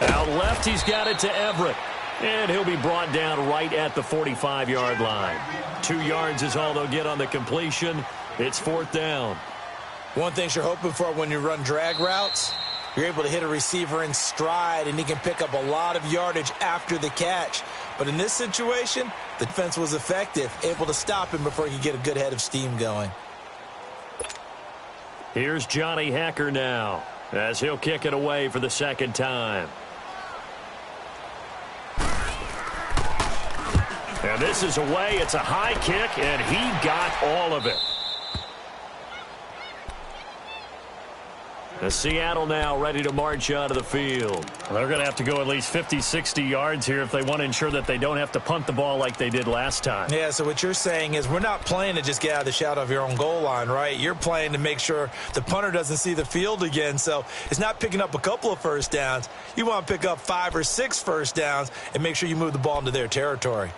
Out left, he's got it to Everett. And he'll be brought down right at the 45-yard line. 2 yards is all they'll get on the completion. It's 4th down. One thing you're hoping for when you run drag routes, you're able to hit a receiver in stride, and he can pick up a lot of yardage after the catch. But in this situation, the defense was effective, able to stop him before he could get a good head of steam going. Here's Johnny Hacker now, as he'll kick it away for the 2nd time. And this is away. It's a high kick, and he got all of it. The Seattle now ready to march out of the field. They're going to have to go at least 50, 60 yards here if they want to ensure that they don't have to punt the ball like they did last time. Yeah, so what you're saying is we're not playing to just get out of the shadow of your own goal line, right? You're playing to make sure the punter doesn't see the field again. So it's not picking up a couple of first downs. You want to pick up 5 or 6 first downs and make sure you move the ball into their territory.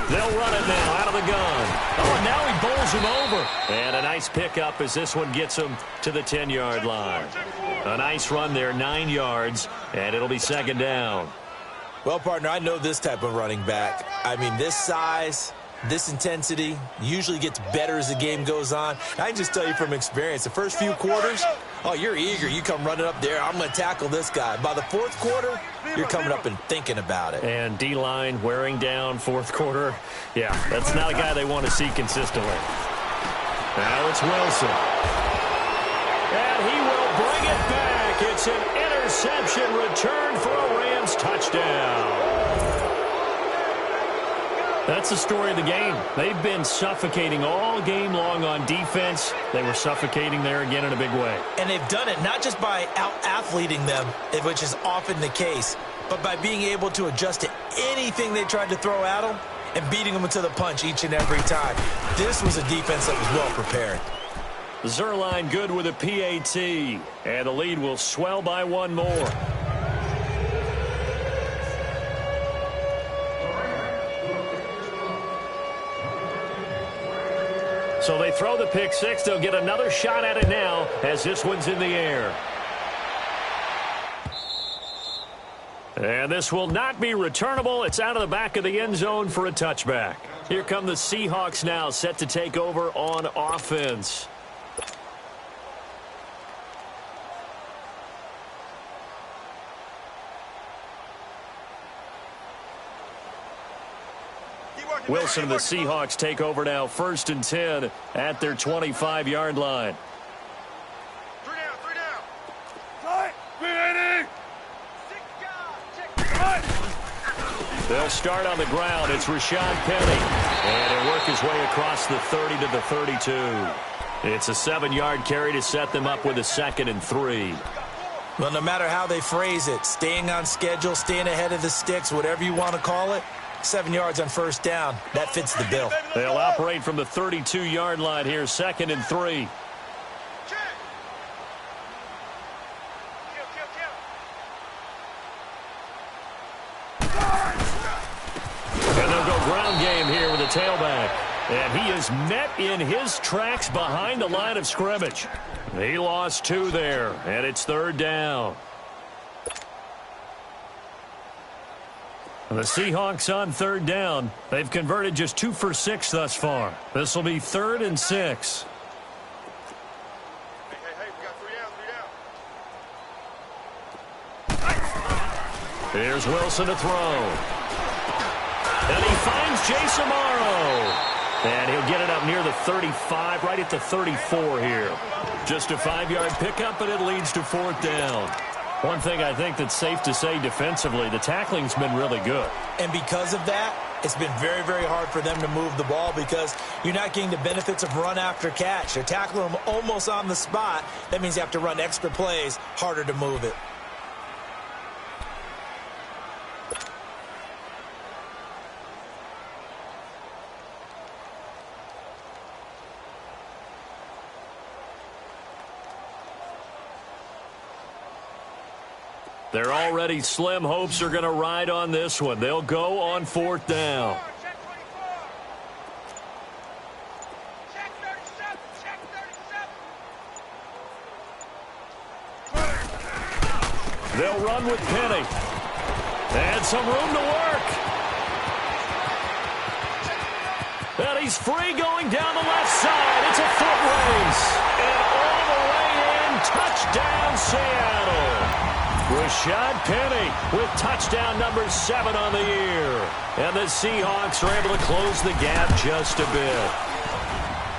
They'll run it now out of the gun. Oh, and now he bowls him over. And a nice pickup as this one gets him to the 10-yard line. A nice run there, 9 yards, and it'll be 2nd down. Well, partner, I know this type of running back. I mean, this size, this intensity usually gets better as the game goes on. I can just tell you from experience, the first few quarters, oh, you're eager. You come running up there. I'm going to tackle this guy. By the 4th quarter, you're coming up and thinking about it. And D-line wearing down 4th quarter. Yeah, that's not a guy they want to see consistently. Now it's Wilson. And bring it back. It's an interception return for a Rams touchdown. That's the story of the game. They've been suffocating all game long on defense. They were suffocating there again in a big way. And they've done it not just by out-athleting them, which is often the case, but by being able to adjust to anything they tried to throw at them and beating them to the punch each and every time. This was a defense that was well prepared. Zuerlein good with a PAT, and the lead will swell by one more. So they throw the pick six. They'll get another shot at it now as this one's in the air. And this will not be returnable. It's out of the back of the end zone for a touchback. Here come the Seahawks now, set to take over on offense. Wilson and the Seahawks take over now, 1st and 10 at their 25-yard line. Three down. Tight. 380. They'll start on the ground. It's Rashad Penny. And he'll work his way across the 30 to the 32. It's a 7-yard carry to set them up with a 2nd and 3. Well, no matter how they phrase it, staying on schedule, staying ahead of the sticks, whatever you want to call it, 7 yards on 1st down. That fits the bill. They'll operate from the 32-yard line here, 2nd and 3. And they'll go ground game here with a tailback. And he is met in his tracks behind the line of scrimmage. He lost 2 there, and it's 3rd down. The Seahawks on 3rd down. They've converted just 2 for 6 thus far. This will be 3rd and 6. Hey, we got 3 down. Here's Wilson to throw. And he finds Jace Amaro. And he'll get it up near the 35, right at the 34 here. Just a 5-yard pickup, but it leads to 4th down. One thing I think that's safe to say defensively, the tackling's been really good. And because of that, it's been very, very hard for them to move the ball because you're not getting the benefits of run after catch. They're tackling them almost on the spot. That means you have to run extra plays, harder to move it. They're already slim hopes are going to ride on this one. They'll go on 4th down. Check 24. Check 37. Check 37. They'll run with Penny. And some room to work. And he's free going down the left side. It's a foot race. And all the way in, touchdown Seattle. Rashad Penny with touchdown number 7 on the year. And the Seahawks are able to close the gap just a bit.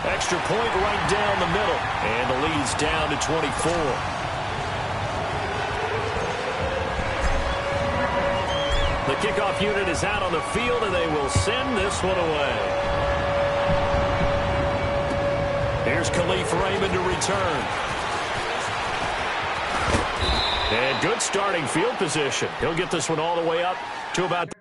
Extra point right down the middle. And the lead's down to 24. The kickoff unit is out on the field, and they will send this one away. Here's Khalif Raymond to return. And good starting field position. He'll get this one all the way up to about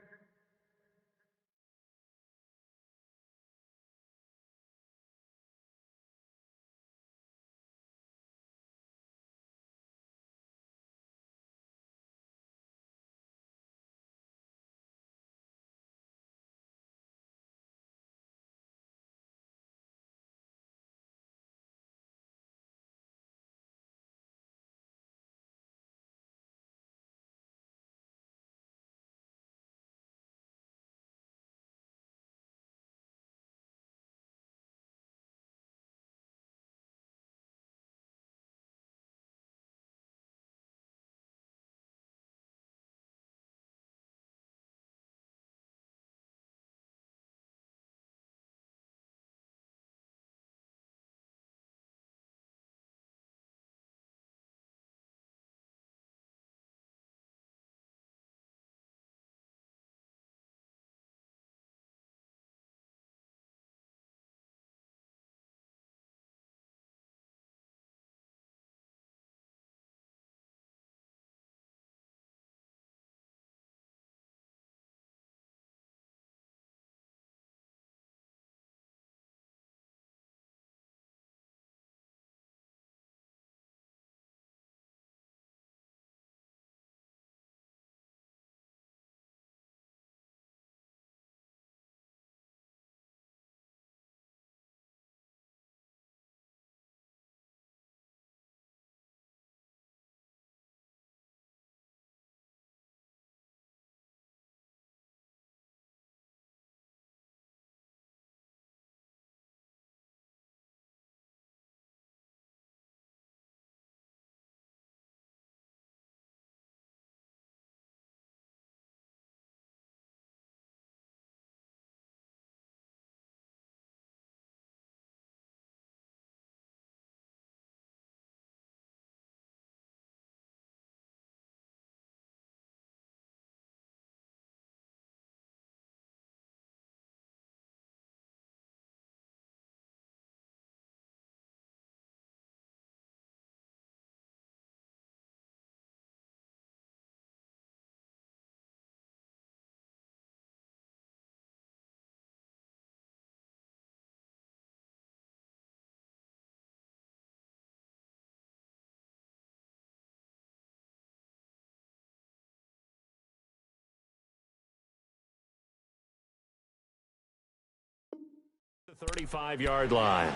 35-yard line.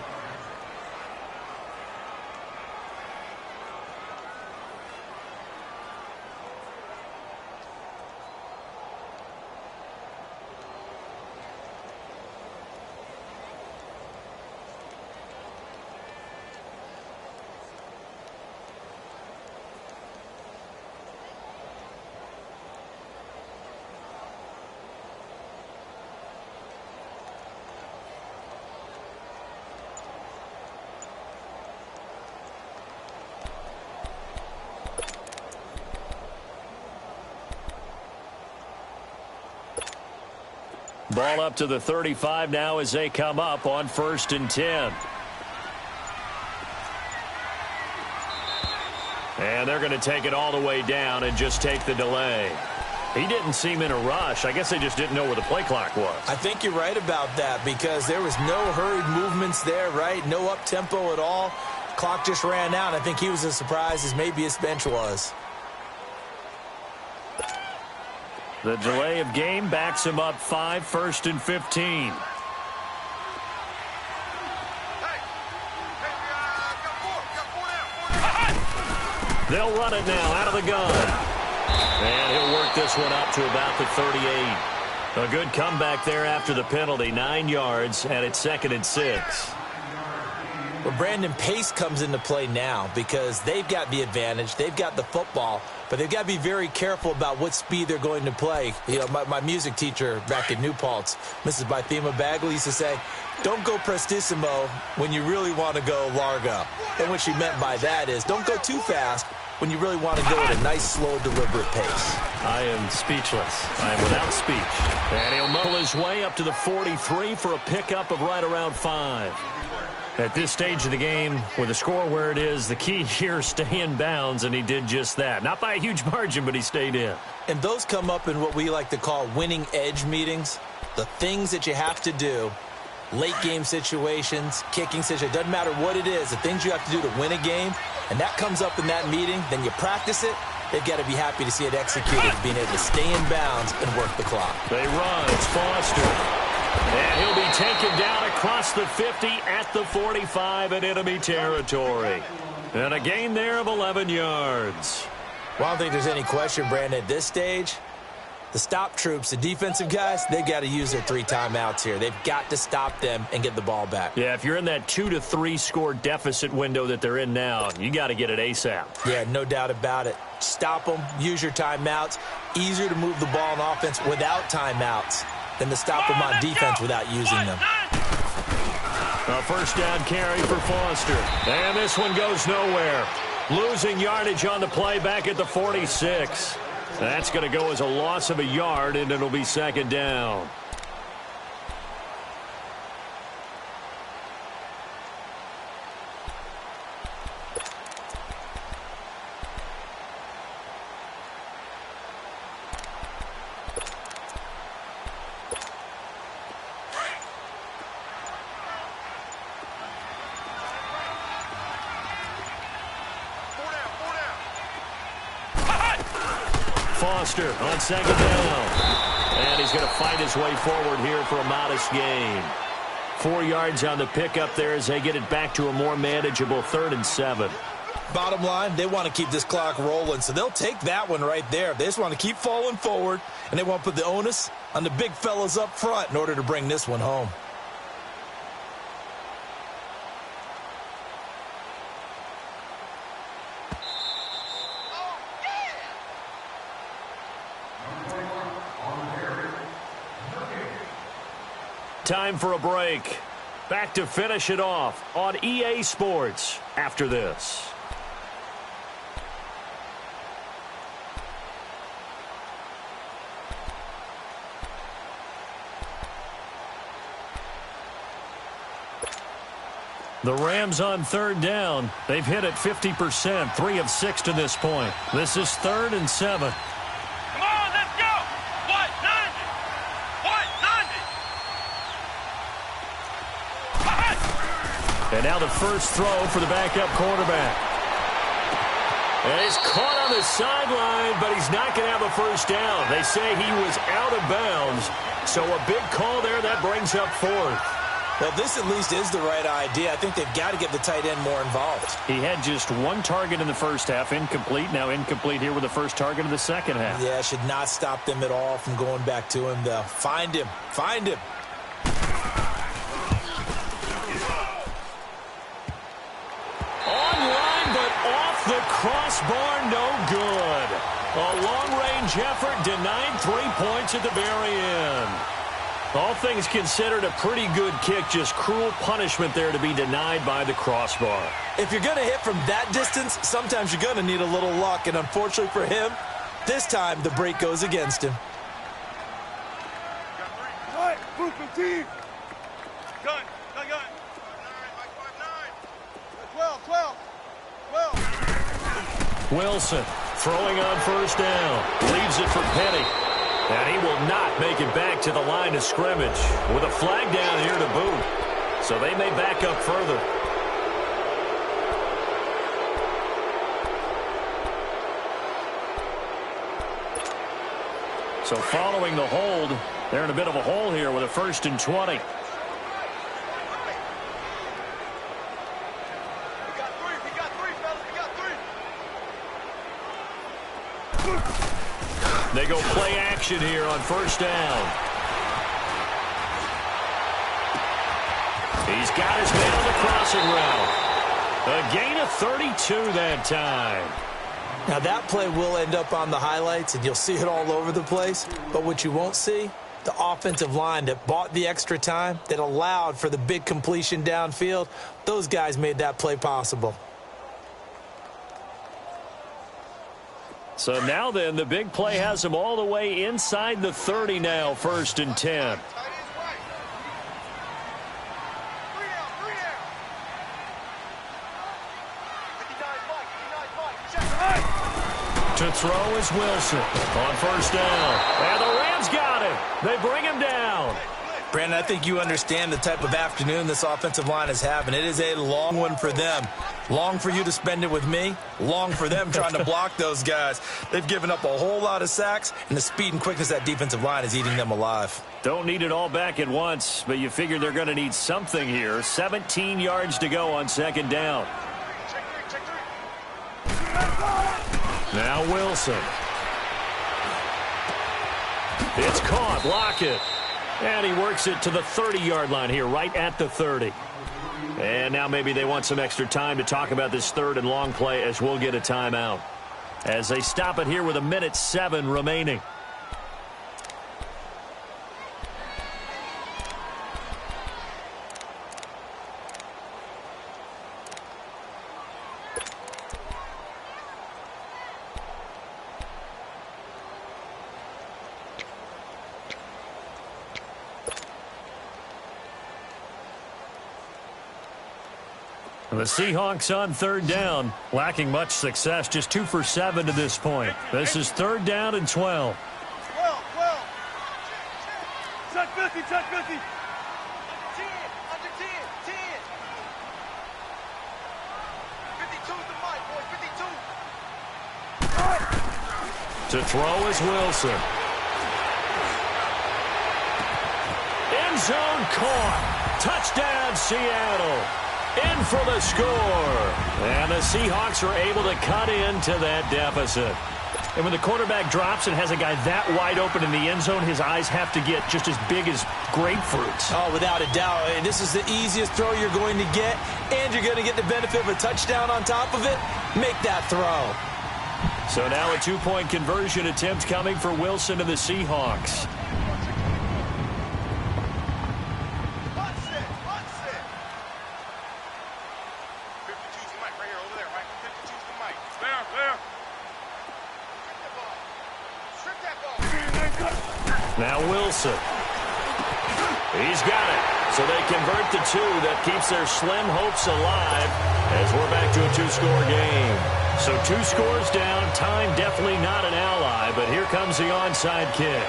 Ball up to the 35 now as they come up on 1st and 10. And they're going to take it all the way down and just take the delay. He didn't seem in a rush. I guess they just didn't know where the play clock was. I think you're right about that because there was no hurried movements there, right? No up-tempo at all. Clock just ran out. I think he was as surprised as maybe his bench was. The delay of game backs him up 5, 1st and 15. They'll run it now out of the gun. And he'll work this one up to about the 38. A good comeback there after the penalty. 9 yards, and it's 2nd and 6. Well, Brandon, pace comes into play now because they've got the advantage. They've got the football, but they've got to be very careful about what speed they're going to play. You know, my music teacher back at New Paltz, Mrs. Bythema Bagley, used to say, don't go prestissimo when you really want to go largo. And what she meant by that is don't go too fast when you really want to go at a nice, slow, deliberate pace. I am speechless. I am without speech. And he'll muddle his way up to the 43 for a pickup of right around 5. At this stage of the game, with the score where it is, the key here is stay in bounds, and he did just that. Not by a huge margin, but he stayed in. And those come up in what we like to call winning edge meetings. The things that you have to do, late game situations, kicking situations, doesn't matter what it is, the things you have to do to win a game, and that comes up in that meeting, then you practice it. They've got to be happy to see it executed, being able to stay in bounds and work the clock. They run. It's Foster. And he'll be taken down across the 50 at the 45 in enemy territory. And a gain there of 11 yards. Well, I don't think there's any question, Brandon, at this stage, the stop troops, the defensive guys, they've got to use their 3 timeouts here. They've got to stop them and get the ball back. Yeah, if you're in that 2 to 3 score deficit window that they're in now, you got to get it ASAP. Yeah, no doubt about it. Stop them, use your timeouts. Easier to move the ball on offense without timeouts than to stop them on defense without using them. A first down carry for Foster. And this one goes nowhere. Losing yardage on the play back at the 46. That's going to go as a loss of a yard, and it'll be 2nd down. Foster on 2nd down. And he's going to fight his way forward here for a modest gain. 4 yards on the pickup there as they get it back to a more manageable 3rd and 7. Bottom line, they want to keep this clock rolling, so they'll take that one right there. They just want to keep falling forward, and they want to put the onus on the big fellas up front in order to bring this one home. Time for a break. Back to finish it off on EA Sports after this. The Rams on 3rd down. They've hit it 50%, 3 of 6 to this point. This is 3rd and 7. And now the first throw for the backup quarterback. And he's caught on the sideline, but he's not going to have a first down. They say he was out of bounds. So a big call there that brings up 4th. Well, this at least is the right idea. I think they've got to get the tight end more involved. He had just one target in the first half, incomplete. Now incomplete here with the first target of the second half. Yeah, should not stop them at all from going back to him, though. Find him. Find him. Online, but off the crossbar, no good. A long-range effort denied 3 points at the very end. All things considered, a pretty good kick, just cruel punishment there to be denied by the crossbar. If you're going to hit from that distance, sometimes you're going to need a little luck, and unfortunately for him, this time the break goes against him. Cut. Move 15. Gun. Gun. 12. 12. Wilson throwing on first down. Leaves it for Penny. And he will not make it back to the line of scrimmage with a flag down here to boot. So they may back up further. So following the hold, they're in a bit of a hole here with a 1st and 20. They go play action here on first down. He's got his man on the crossing route. A gain of 32 that time. Now, that play will end up on the highlights, and you'll see it all over the place. But what you won't see, the offensive line that bought the extra time, that allowed for the big completion downfield, those guys made that play possible. So now then, the big play has him all the way inside the 30 now, 1st and 10. To throw is Wilson on first down. And the Rams got him. They bring him down. Brandon, I think you understand the type of afternoon this offensive line is having. It is a long one for them. Long for you to spend it with me. Long for them trying to block those guys. They've given up a whole lot of sacks, and the speed and quickness of that defensive line is eating them alive. Don't need it all back at once, but you figure they're going to need something here. 17 yards to go on 2nd down. Now Wilson. It's caught. Lockett. And he works it to the 30-yard line here, right at the 30. And now maybe they want some extra time to talk about this 3rd and long play as we'll get a timeout. As they stop it here with 1:07 remaining. The Seahawks on 3rd down, lacking much success, just 2 for 7 to this point. This is 3rd down and 12. 12. Check 50. Under 10. Under 10. 52's the mic, boy. 52. To throw is Wilson. End zone caught. Touchdown, Seattle. In for the score. And the Seahawks are able to cut into that deficit. And when the quarterback drops and has a guy that wide open in the end zone, his eyes have to get just as big as grapefruits. Oh, without a doubt. This is the easiest throw you're going to get, and you're going to get the benefit of a touchdown on top of it. Make that throw. So now a 2-point conversion attempt coming for Wilson and the Seahawks. Now Wilson. He's got it. So they convert the 2. That keeps their slim hopes alive as we're back to a 2-score game. So 2 scores down. Time definitely not an ally, but here comes the onside kick.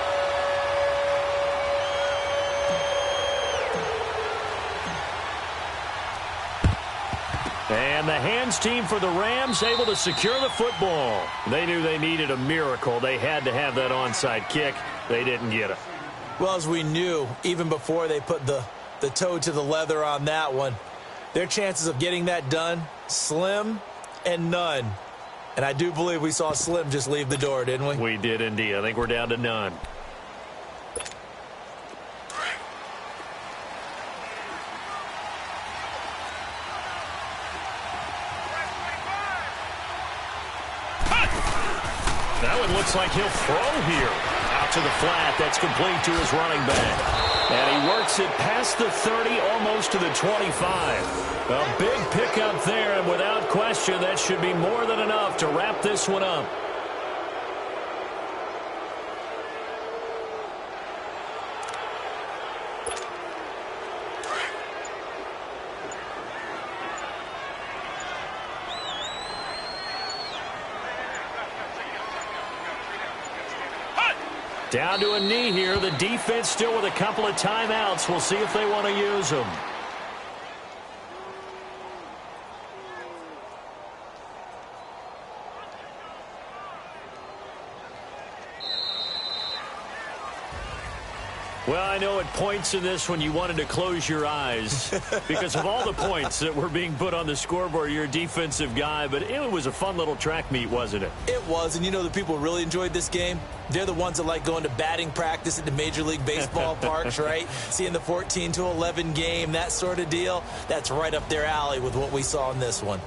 And the hands team for the Rams able to secure the football. They knew they needed a miracle. They had to have that onside kick. They didn't get it. Well, as we knew, even before they put the the toe to the leather on that one. Their chances of getting that done, slim and none. And I do believe we saw Slim just leave the door, didn't we? We did indeed. I think we're down to none. That one looks like he'll throw here. Out to the flat. That's complete to his running back. And he works it past the 30, almost to the 25. A big pickup there, and without question, that should be more than enough to wrap this one up. Down to a knee here. The defense still with a couple of timeouts. We'll see if they want to use them. Well, I know at points in this when you wanted to close your eyes because of all the points that were being put on the scoreboard. You're a defensive guy, but it was a fun little track meet, wasn't it? It was, and you know the people who really enjoyed this game? They're the ones that like going to batting practice at the Major League Baseball parks, right? Seeing the 14-11 game, that sort of deal. That's right up their alley with what we saw in this one.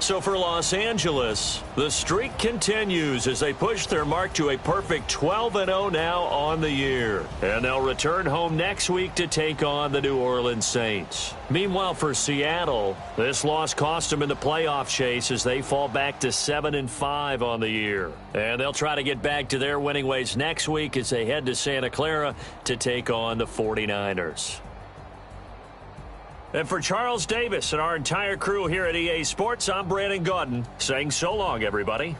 So for Los Angeles, the streak continues as they push their mark to a perfect 12-0 now on the year. And they'll return home next week to take on the New Orleans Saints. Meanwhile, for Seattle, this loss cost them in the playoff chase as they fall back to 7-5 on the year. And they'll try to get back to their winning ways next week as they head to Santa Clara to take on the 49ers. And for Charles Davis and our entire crew here at EA Sports, I'm Brandon Gaudin saying so long, everybody.